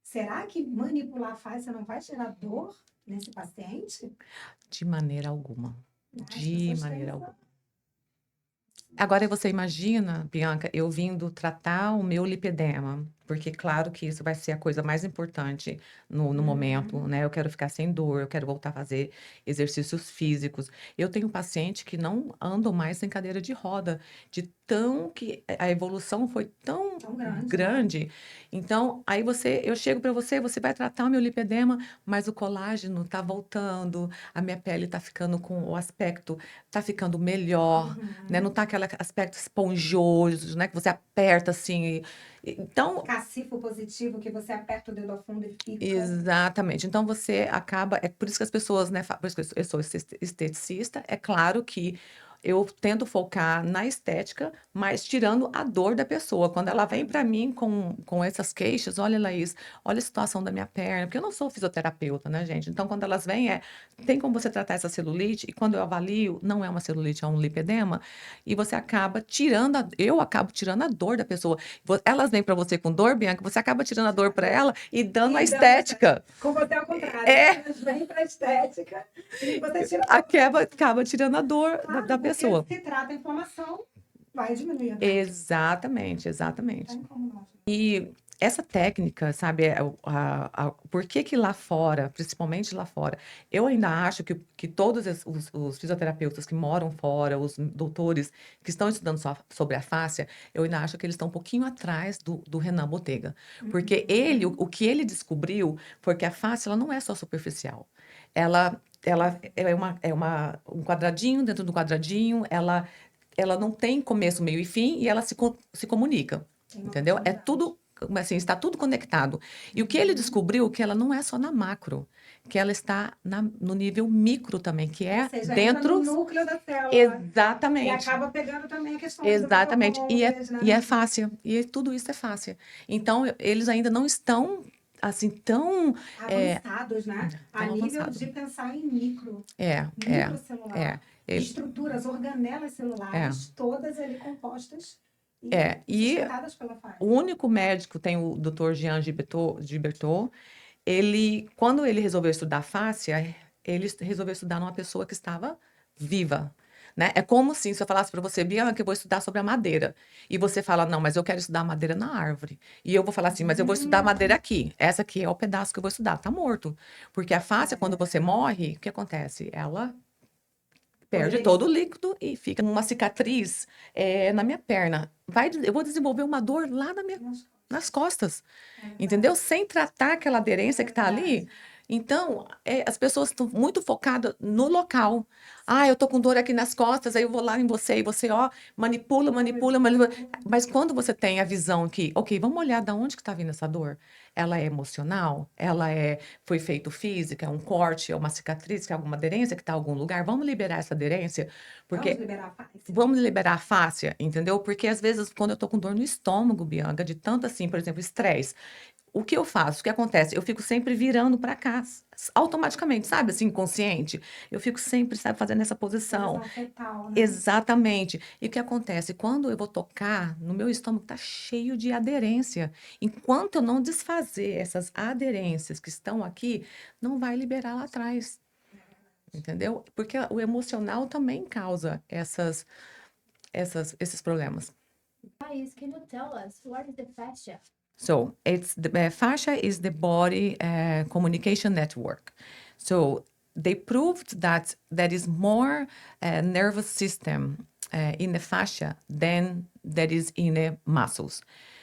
Será que manipular a face não vai gerar dor nesse paciente? De maneira alguma. Né? As De pessoas têm maneira essa- alguma. Agora você imagina, Bianca, eu vindo tratar o meu lipedema, porque claro que isso vai ser a coisa mais importante no momento, né? Eu quero ficar sem dor, eu quero voltar a fazer exercícios físicos. Eu tenho paciente que não andam mais em cadeira de roda, de tão que a evolução foi tão Tão grande, né? grande. Então, aí eu chego para você, você vai tratar o meu lipedema, mas o colágeno tá voltando, a minha pele tá ficando com o aspecto, tá ficando melhor, né? Não tá aquele aspecto esponjoso, né? Que você aperta assim. Então, Cacifo positivo, que você aperta o dedo ao fundo e fica. exatamente. Então você acaba. É por isso que as pessoas, né? Por isso que eu sou esteticista. É claro que eu tento focar na estética, mas tirando a dor da pessoa. Quando ela vem para mim com essas queixas, olha, Laís, olha a situação da minha perna, porque eu não sou fisioterapeuta, né, gente? Então, quando elas vêm, tem como você tratar essa celulite, e quando eu avalio, não é uma celulite, é um lipedema, e você acaba tirando, eu acabo tirando a dor da pessoa. Elas vêm para você com dor, Bianca, você acaba tirando a dor para ela e dando a estética. Com você ao contrário. É. Elas vêm para a estética e você tira Acaba tirando a dor da pessoa. Porque se trata a inflamação, vai diminuir. Exatamente, exatamente. Tem como não. E essa técnica, sabe, por que que lá fora, principalmente lá fora, eu ainda acho que todos os fisioterapeutas que moram fora, os doutores que estão estudando sobre a fáscia, eu ainda acho que eles estão um pouquinho atrás do Renan Botega. Porque o que ele descobriu foi que a fáscia ela não é só superficial. Ela é um quadradinho dentro do quadradinho, ela não tem começo, meio e fim, e ela se comunica. Tem uma Entendeu? É continuidade. tudo, assim, está tudo conectado. E o que ele descobriu que ela não é só na macro, que ela está no nível micro também, que é Ou seja, entra dentro. no núcleo da célula. Exatamente. E acaba pegando também a questão Exatamente. das E hormonas, né? é fácil. E tudo isso é fácil. Então, eles ainda não estão, assim, tão. Avançados, né? A tão nível avançado. de pensar em É. microcelular. Ele- Estruturas, organelas celulares, todas ali compostas e sustentadas pela face. o único médico, tem o Dr. Jean Gilbertot, quando ele resolveu estudar fáscia, ele resolveu estudar numa pessoa que estava viva. né? É como assim, se eu falasse para você, Bianca, eu vou estudar sobre a madeira. E você fala, não, mas eu quero estudar madeira na árvore. E eu vou falar assim, mas eu vou estudar madeira aqui. Essa aqui é o pedaço que eu vou estudar. Tá morto. Porque a fáscia, quando você morre, o que acontece? Ela perde todo o líquido e fica uma cicatriz na minha perna. Eu vou desenvolver uma dor lá nas costas, entendeu? Sem tratar aquela aderência que está ali. Então, as pessoas estão muito focadas no local. Ah, eu tô com dor aqui nas costas, aí eu vou lá em você e você, ó, manipula, manipula, manipula. Mas quando você tem a visão que, ok, vamos olhar de onde que está vindo essa dor. Ela é emocional? Foi feito física? É um corte? É uma cicatriz? Que é alguma aderência que está em algum lugar? Vamos liberar essa aderência? Porque Vamos liberar a fáscia. vamos liberar a fáscia, entendeu? Porque às vezes, quando eu tô com dor no estômago, Bianca, de tanto assim, por exemplo, estresse, o que eu faço? O que acontece? Eu fico sempre virando para cá, automaticamente, sabe? Assim, inconsciente. Eu fico sempre, sabe, fazendo essa posição. Posição fetal, né? Exatamente. E o que acontece? Quando eu vou tocar, no meu estômago tá cheio de aderência. Enquanto eu não desfazer essas aderências que estão aqui, não vai liberar lá atrás. Entendeu? Porque o emocional também causa esses problemas. Thais, can you tell us what is the fascia? So it's the fascia is the body communication network. So they proved that there is more nervous system in the fascia than there is in the muscles.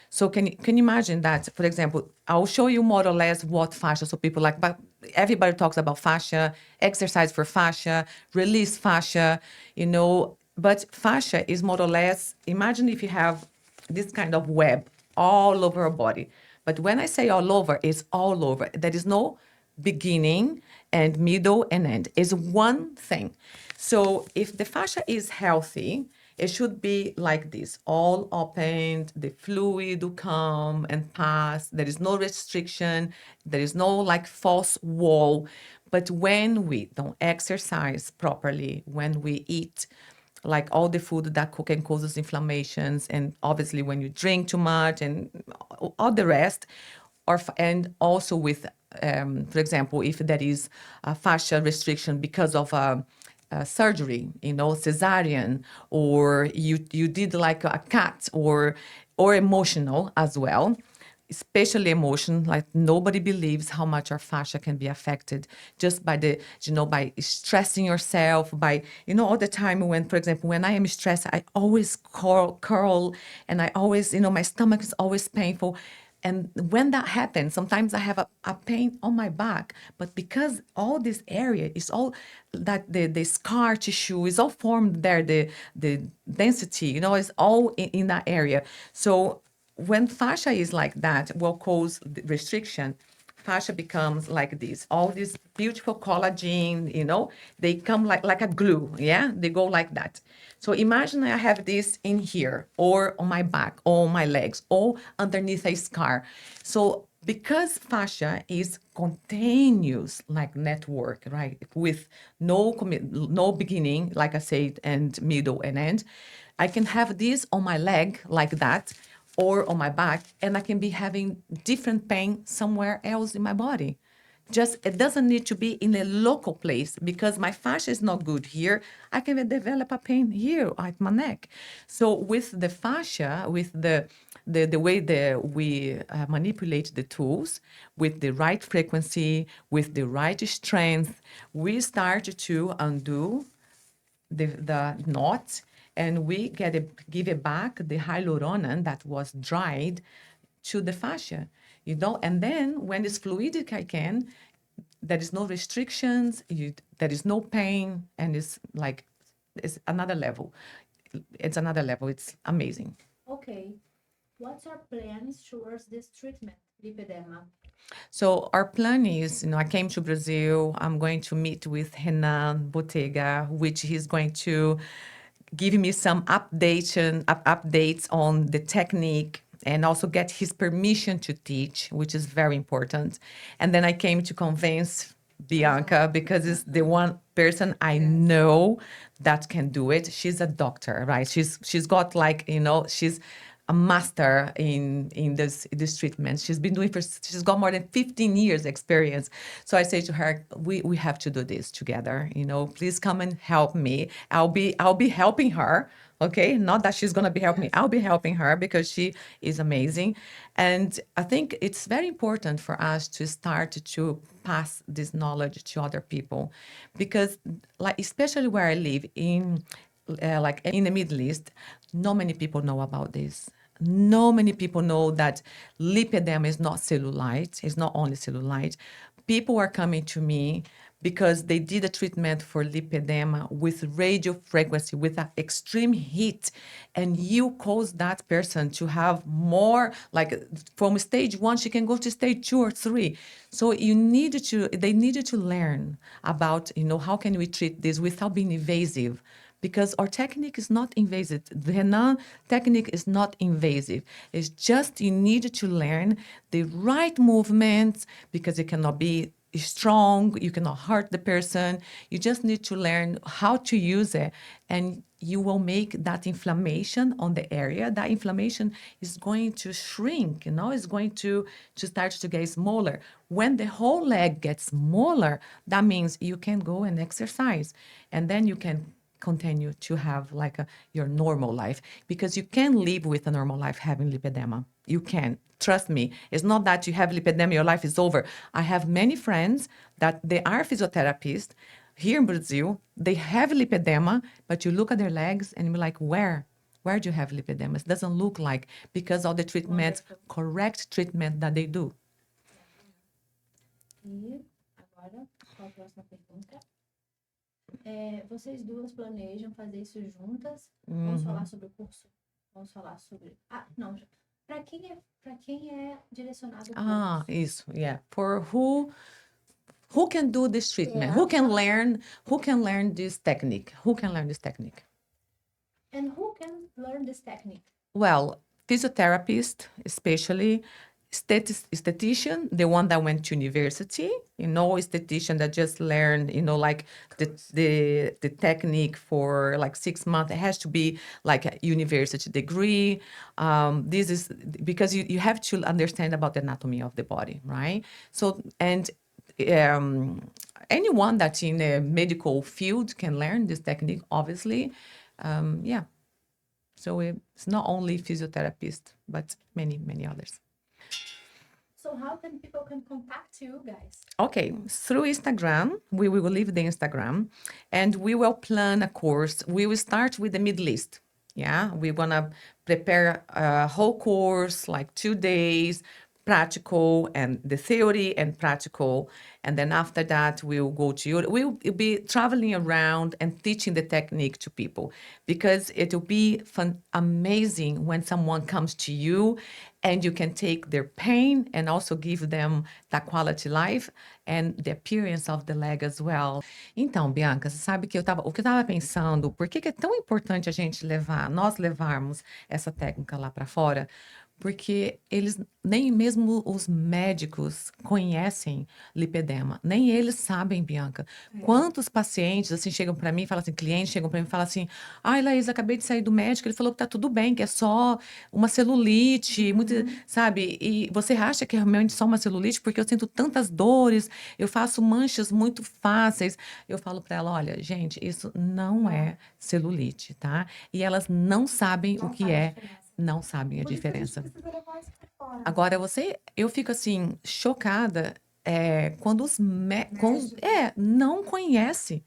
So can you imagine that? For example, I'll show you more or less what fascia. So people like, but everybody talks about fascia, exercise for fascia, release fascia, But fascia is more or less. Imagine if you have this kind of web all over our body. But when I say all over, it's all over. There is no beginning and middle and end. It's one thing. So if the fascia is healthy, it should be like this, all opened, the fluid will come and pass. There is no restriction. There is no like false wall. But when we don't exercise properly, when we eat like all the food that can cause inflammations, and obviously when you drink too much and all the rest, and also with, for example, if there is a fascia restriction because of a surgery, cesarean, or you did like a cut, or emotional as well, especially emotion. Like nobody believes how much our fascia can be affected just by by stressing yourself, by, all the time when, for example, when I am stressed, I always curl, and I always, my stomach is always painful. And when that happens, sometimes I have a pain on my back, but because all this area is all that the scar tissue is all formed there, the density, is all in that area. So when fascia is like that, will cause restriction. Fascia becomes like this. All this beautiful collagen, they come like a glue, yeah? They go like that. So imagine I have this in here, or on my back, or on my legs, or underneath a scar. So because fascia is continuous like network, right? With no beginning, like I said, and middle and end, I can have this on my leg like that, or on my back, and I can be having different pain somewhere else in my body. Just, it doesn't need to be in a local place, because my fascia is not good here. I can develop a pain here at my neck. So with the fascia, with the way that we manipulate the tools, with the right frequency, with the right strength, we start to undo the knot, and we give it back the hyaluronan that was dried to the fascia, and then when it's fluidic again, there is no restrictions, there is no pain, and it's another level. It's another level. It's amazing. Okay. What's our plans towards this treatment, lipedema? So our plan is, I came to Brazil. I'm going to meet with Renan Botega, which he's going to give me some updates on the technique, and also get his permission to teach, which is very important. And then I came to convince Bianca, because it's the one person I know that can do it. She's a doctor, right? She's got she's a master in this treatment. She's got more than 15 years experience. So I say to her, we have to do this together. Please come and help me. I'll be helping her. Okay, not that she's gonna be helping me. I'll be helping her because she is amazing. And I think it's very important for us to start to pass this knowledge to other people, because like especially where I live in like in the Middle East, not many people know about this. Not many people know that lipedema is not cellulite. It's not only cellulite. People are coming to me because they did a treatment for lipedema with radio frequency, with an extreme heat, and you cause that person to have more, like from stage 1, she can go to stage 2 or 3. So they needed to learn about, how can we treat this without being invasive? Because our technique is not invasive. The Renan technique is not invasive. It's just you need to learn the right movements, because it cannot be strong, you cannot hurt the person. You just need to learn how to use it, and you will make that inflammation on the area. That inflammation is going to shrink, it's going to start to get smaller. When the whole leg gets smaller, that means you can go and exercise, and then you can continue to have like your normal life, because you can live with a normal life having lipedema. You can. Trust me. It's not that you have lipedema, your life is over. I have many friends that they are physiotherapists here in Brazil. They have lipedema, but you look at their legs and you're like, where do you have lipedema? It doesn't look like, because all the treatments, correct treatment that they do. E agora, qual a próxima pergunta? Vocês duas planejam fazer isso juntas? Vamos falar sobre o curso? Vamos falar sobre... não. Para quem é direcionado o curso? Isso, yeah. For who can do this treatment? Who can learn this technique? Who can learn this technique? And who can learn this technique? Well, physiotherapist, especially esthetician, the one that went to university, esthetician that just learned, like the technique for like 6 months. It has to be like a university degree. This is because you have to understand about the anatomy of the body, right? So, and anyone that's in a medical field can learn this technique, obviously. Yeah. So it's not only physiotherapist, but many, many others. So how can people contact you guys? Okay, through Instagram. We will leave the Instagram, and we will plan a course. We will start with the Middle East. Yeah, we're gonna prepare a whole course, like 2 days, practical, and the theory and practical. And then after that, we'll go to Europe. We'll be traveling around and teaching the technique to people, because it will be amazing when someone comes to you and you can take their pain and also give them that quality life and the appearance of the leg as well. Então, Bianca, você sabe que o que eu tava pensando, por que é tão importante a gente nós levarmos essa técnica lá para fora? Porque nem mesmo os médicos conhecem lipedema, nem eles sabem, Bianca. Quantos pacientes assim chegam para mim, falam assim, clientes chegam para mim e falam assim: ai, Laís, acabei de sair do médico, ele falou que tá tudo bem, que é só uma celulite, sabe? E você acha que é realmente só uma celulite? Porque eu sinto tantas dores, eu faço manchas muito fáceis. Eu falo para ela: olha, gente, isso não é celulite, tá? E elas não sabem o que é. Não sabem a diferença. Agora, eu fico assim, chocada quando os médicos não conhece.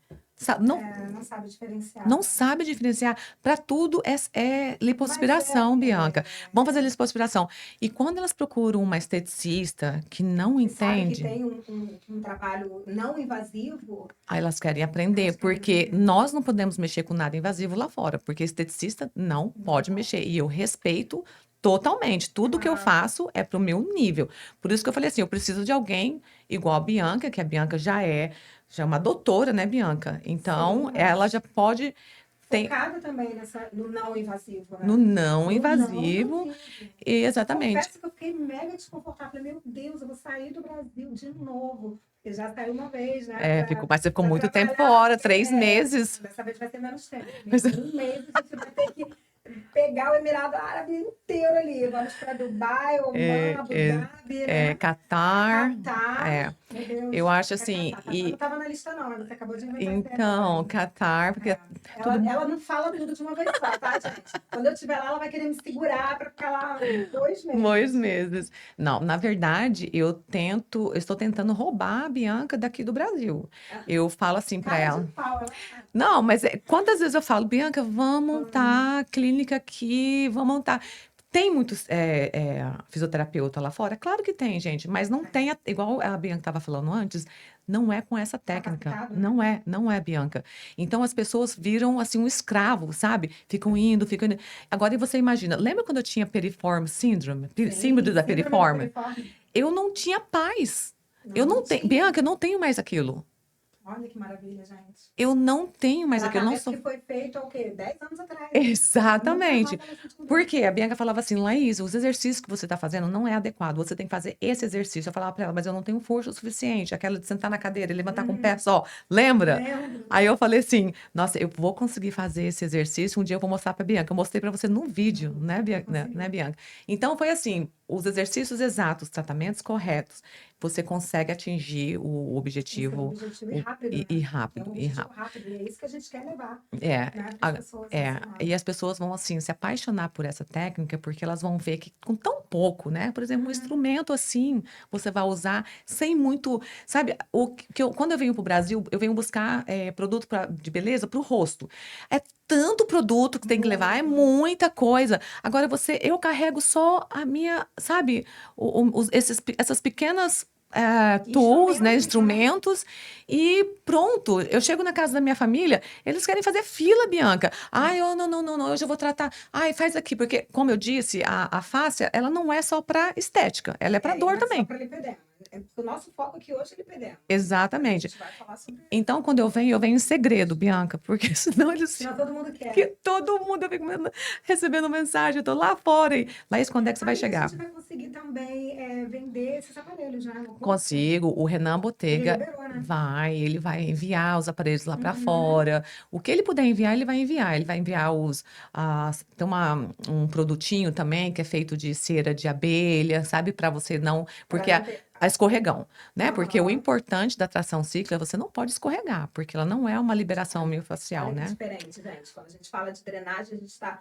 Não sabe diferenciar. Não sabe diferenciar. Para tudo é lipoaspiração, Bianca. Vamos fazer lipoaspiração. E quando elas procuram uma esteticista que não entende... Sabe que tem um trabalho não invasivo... Aí elas querem aprender, porque nós não podemos mexer com nada invasivo lá fora, porque esteticista não pode mexer. E eu respeito totalmente. Tudo que eu faço é pro meu nível. Por isso que eu falei assim, eu preciso de alguém igual a Bianca, que a Bianca já é uma doutora, né, Bianca? Então, ela já pode... Focada também no não invasivo, né? No não invasivo. Exatamente. Confesso que eu fiquei mega desconfortável. Falei, meu Deus, eu vou sair do Brasil de novo. Porque já saiu uma vez, né? Mas você ficou muito tempo fora, 3 meses. Dessa vez vai ser menos tempo. 1 mês a gente vai ter que pegar o Emirado Árabe inteiro ali. Vamos para Dubai, Oman, Abu Dhabi, né? Catar. Catar. Meu Deus. Eu acho Catar. assim, Catar não estava na lista não, mas você acabou de inventar esse então, negócio. Catar, porque Ela não fala tudo de uma vez só, tá, gente? Quando eu estiver lá, ela vai querer me segurar para ficar lá 2 meses. 2 meses. Não, na verdade, eu estou tentando roubar a Bianca daqui do Brasil. Eu falo assim para Cara ela. de pau, ela. Não, mas quantas vezes eu falo, Bianca, vamos montar clínica aqui, vamos montar. Tem muitos fisioterapeuta lá fora? Claro que tem, gente, mas não tem, igual a Bianca estava falando antes, não é com essa técnica. Capacitado, né? Não é, Bianca. Então as pessoas viram assim um escravo, sabe? Ficam indo, ficam indo. Agora você imagina, lembra quando eu tinha piriforme syndrome? Síndrome da piriforme? Eu não tinha paz. Eu não tenho, tinha. Bianca, eu não tenho mais aquilo. Olha que maravilha, gente. Eu não tenho mais aquilo, eu não sou. Que foi feito há o quê? 10 anos atrás. Exatamente. Nunca mais ela Porque a Bianca falava assim, Laís, os exercícios que você está fazendo não é adequado, você tem que fazer esse exercício. Eu falava para ela, mas eu não tenho força o suficiente, aquela de sentar na cadeira e levantar com o pé só. Lembra? Lembro. Aí eu falei assim, nossa, eu vou conseguir fazer esse exercício, um dia eu vou mostrar para Bianca. Eu mostrei para você no vídeo, né, Bianca? Então foi assim, os exercícios exatos, os tratamentos corretos, você consegue atingir o objetivo E rápido, né? e rápido. É um objetivo rápido, e é isso que a gente quer levar, É, né, para as pessoas. e as pessoas vão assim se apaixonar por essa técnica porque elas vão ver que com tão pouco, né? Por exemplo, um instrumento assim, você vai usar sem muito, sabe? Quando eu venho para o Brasil, eu venho buscar produto de beleza para o rosto. É tanto produto que tem que levar, é muita coisa. Agora eu carrego só a minha, sabe? Essas pequenas tools, né, instrumentos, e pronto. Eu chego na casa da minha família, eles querem fazer fila, Bianca. Ai, não, hoje eu vou tratar. Ai, faz aqui, porque, como eu disse, a fáscia, ela não é só para estética, ela é para dor também. Só para lipedema. O nosso foco aqui hoje é lipedema. Exatamente. A gente vai falar sobre... Então, quando eu venho em segredo, Bianca, porque senão eles... Senão todo mundo quer. Que todo mundo, eu fico recebendo mensagem, eu tô lá fora. Laís, quando é que você vai chegar? A gente vai conseguir também vender esses aparelhos, né? Consigo. O Renan Botega Ele liberou, né? ele vai enviar os aparelhos lá para fora. O que ele puder enviar, ele vai enviar. Ele vai enviar tem um produtinho também que é feito de cera de abelha, sabe? Para você não... Porque a escorregão, né? Porque o importante da tração cíclica, você não pode escorregar, porque ela não é uma liberação miofascial, né? É diferente, gente. Quando a gente fala de drenagem, a gente está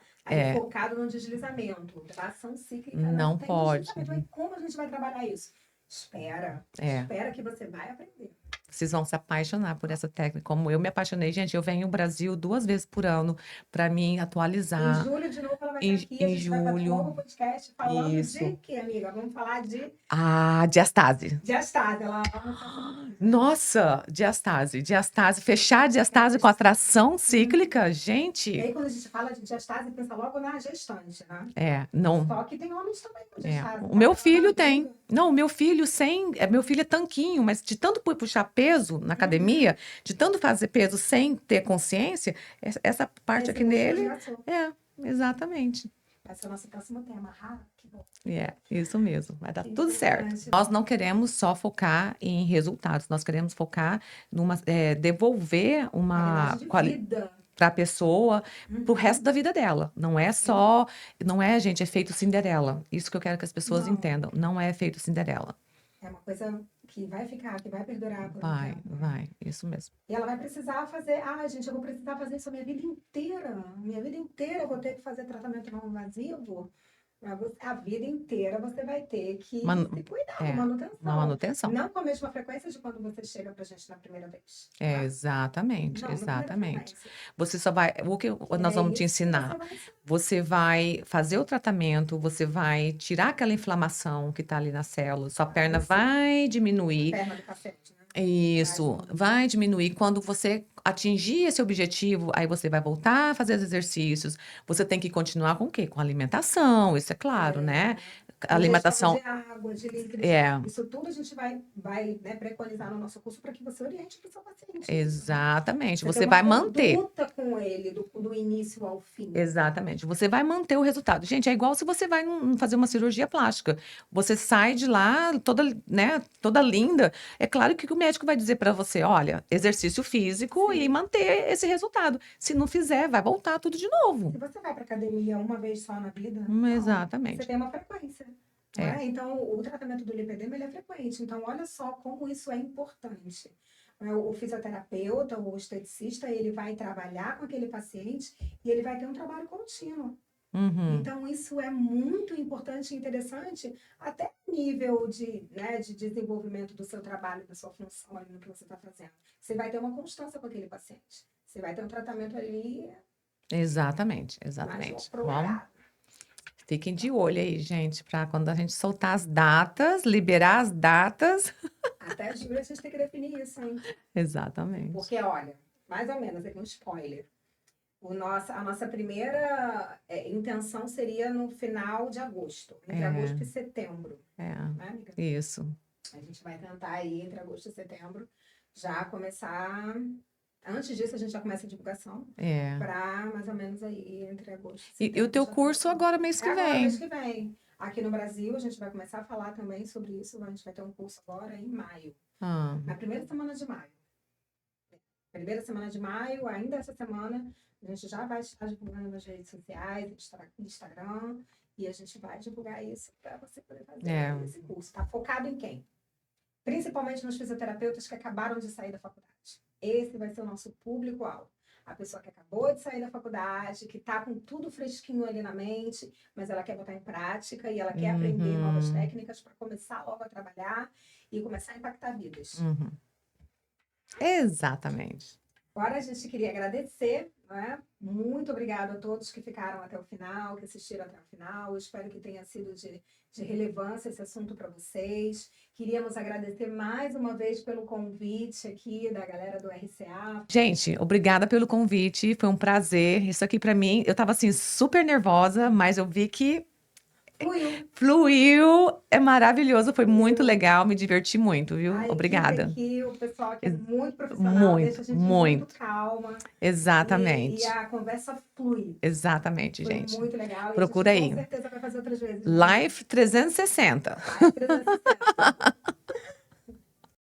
focado no deslizamento. Tração cíclica não tem pode. deslizamento. E como a gente vai trabalhar isso? Espera que você vai aprender. Vocês vão se apaixonar por essa técnica, como eu me apaixonei. Gente, eu venho ao Brasil 2 vezes por ano para me atualizar. Em julho, de novo, ela vai estar aqui. A gente vai fazer um novo podcast falando de quê, amiga? Vamos falar de... diastase. Diastase. Nossa, diastase. Fechar a diastase com atração cíclica, gente. E aí, quando a gente fala de diastase, pensa logo na gestante, né? Não. Só que tem homens também com diastase. O meu filho tem. Não, o meu filho meu filho é tanquinho, mas de tanto puxar peso na academia, de tanto fazer peso sem ter consciência, essa parte aqui nele. Exatamente. Vai ser o nosso próximo tema. Que bom. Isso mesmo. Vai dar tudo certo. Nós não queremos só focar em resultados, nós queremos focar devolver uma qualidade para a pessoa, para o resto da vida dela. Não é só, gente, efeito Cinderela. Isso que eu quero que as pessoas entendam. Não é efeito Cinderela. É uma coisa que vai ficar, que vai perdurar. Vai, isso mesmo. E ela vai precisar fazer, gente, eu vou precisar fazer isso a minha vida inteira. Minha vida inteira eu vou ter que fazer tratamento não invasivo. A vida inteira você vai ter que se cuidar, manutenção. Não com a mesma frequência de quando você chega pra gente na primeira vez. Tá? Exatamente. Você só vai... O que nós vamos te ensinar? Você vai fazer o tratamento, você vai tirar aquela inflamação que tá ali na célula, sua perna vai diminuir. Perna do paciente, né? Isso, vai diminuir. Quando você atingir esse objetivo, aí você vai voltar a fazer os exercícios. Você tem que continuar com o quê? Com alimentação, isso é claro, né? alimentação. De água, de líquidos. É, Isso tudo a gente vai né, preconizar no nosso curso para que você oriente para o seu paciente. exatamente. Você Você tem vai uma manter. conduta com ele, do início ao fim. Exatamente. Você vai manter o resultado. Gente, é igual se você vai fazer uma cirurgia plástica. Você sai de lá toda, né, toda linda. É claro que o médico vai dizer para você, olha, exercício físico e Sim. manter esse resultado. Se não fizer, vai voltar tudo de novo. Se você vai para academia uma vez só na vida, não, você Exatamente. tem uma frequência. Não É. é? Então, o tratamento do lipedema ele é frequente. Então, olha só como isso é importante. O fisioterapeuta, o esteticista, ele vai trabalhar com aquele paciente e ele vai ter um trabalho contínuo. Uhum. Então, isso é muito importante e interessante, até nível né, de desenvolvimento do seu trabalho, da sua função ali no que você está fazendo. Você vai ter uma constância com aquele paciente. Você vai ter um tratamento ali Exatamente, mais exatamente. Vamos, prolongado. fiquem de olho aí, gente, para quando a gente soltar as datas, liberar as datas. Até julho a gente tem que definir isso, hein? Exatamente. Porque, olha, mais ou menos, aqui um spoiler. A nossa primeira intenção seria no final de agosto, entre agosto e setembro. É, Né, amiga? isso. A gente vai tentar aí, entre agosto e setembro, já começar. Antes disso, a gente já começa a divulgação. É. Para mais ou menos aí, entre agosto e E setembro. o teu já curso começar. agora, mês que Agora, vem. mês que vem. Aqui no Brasil, a gente vai começar a falar também sobre isso. A gente vai ter um curso agora em maio. Ah, Na primeira semana de maio. Primeira semana de maio, ainda essa semana, a gente já vai estar divulgando nas redes sociais, Instagram, e a gente vai divulgar isso para você poder fazer esse curso. Está focado em quem? Principalmente nos fisioterapeutas que acabaram de sair da faculdade. Esse vai ser o nosso público-alvo. A pessoa que acabou de sair da faculdade, que está com tudo fresquinho ali na mente, mas ela quer botar em prática e ela quer aprender novas técnicas para começar logo a trabalhar e começar a impactar vidas. uhum. Exatamente. Agora a gente queria agradecer, né? Muito obrigada a todos que ficaram até o final, que assistiram até o final. Eu espero que tenha sido de relevância esse assunto para vocês. Queríamos agradecer mais uma vez pelo convite aqui da galera do RCA. Gente, obrigada pelo convite, foi um prazer. Isso aqui para mim, eu tava assim super nervosa, mas eu vi que fluiu, é maravilhoso, foi muito legal, me diverti muito, viu? A obrigada. Aqui, o pessoal aqui é muito profissional, deixa a gente muito calma. Exatamente. E a conversa flui. Exatamente, Foi gente. muito legal. Procura e a gente, aí. Com certeza vai fazer outras vezes. Life 360. Life 360.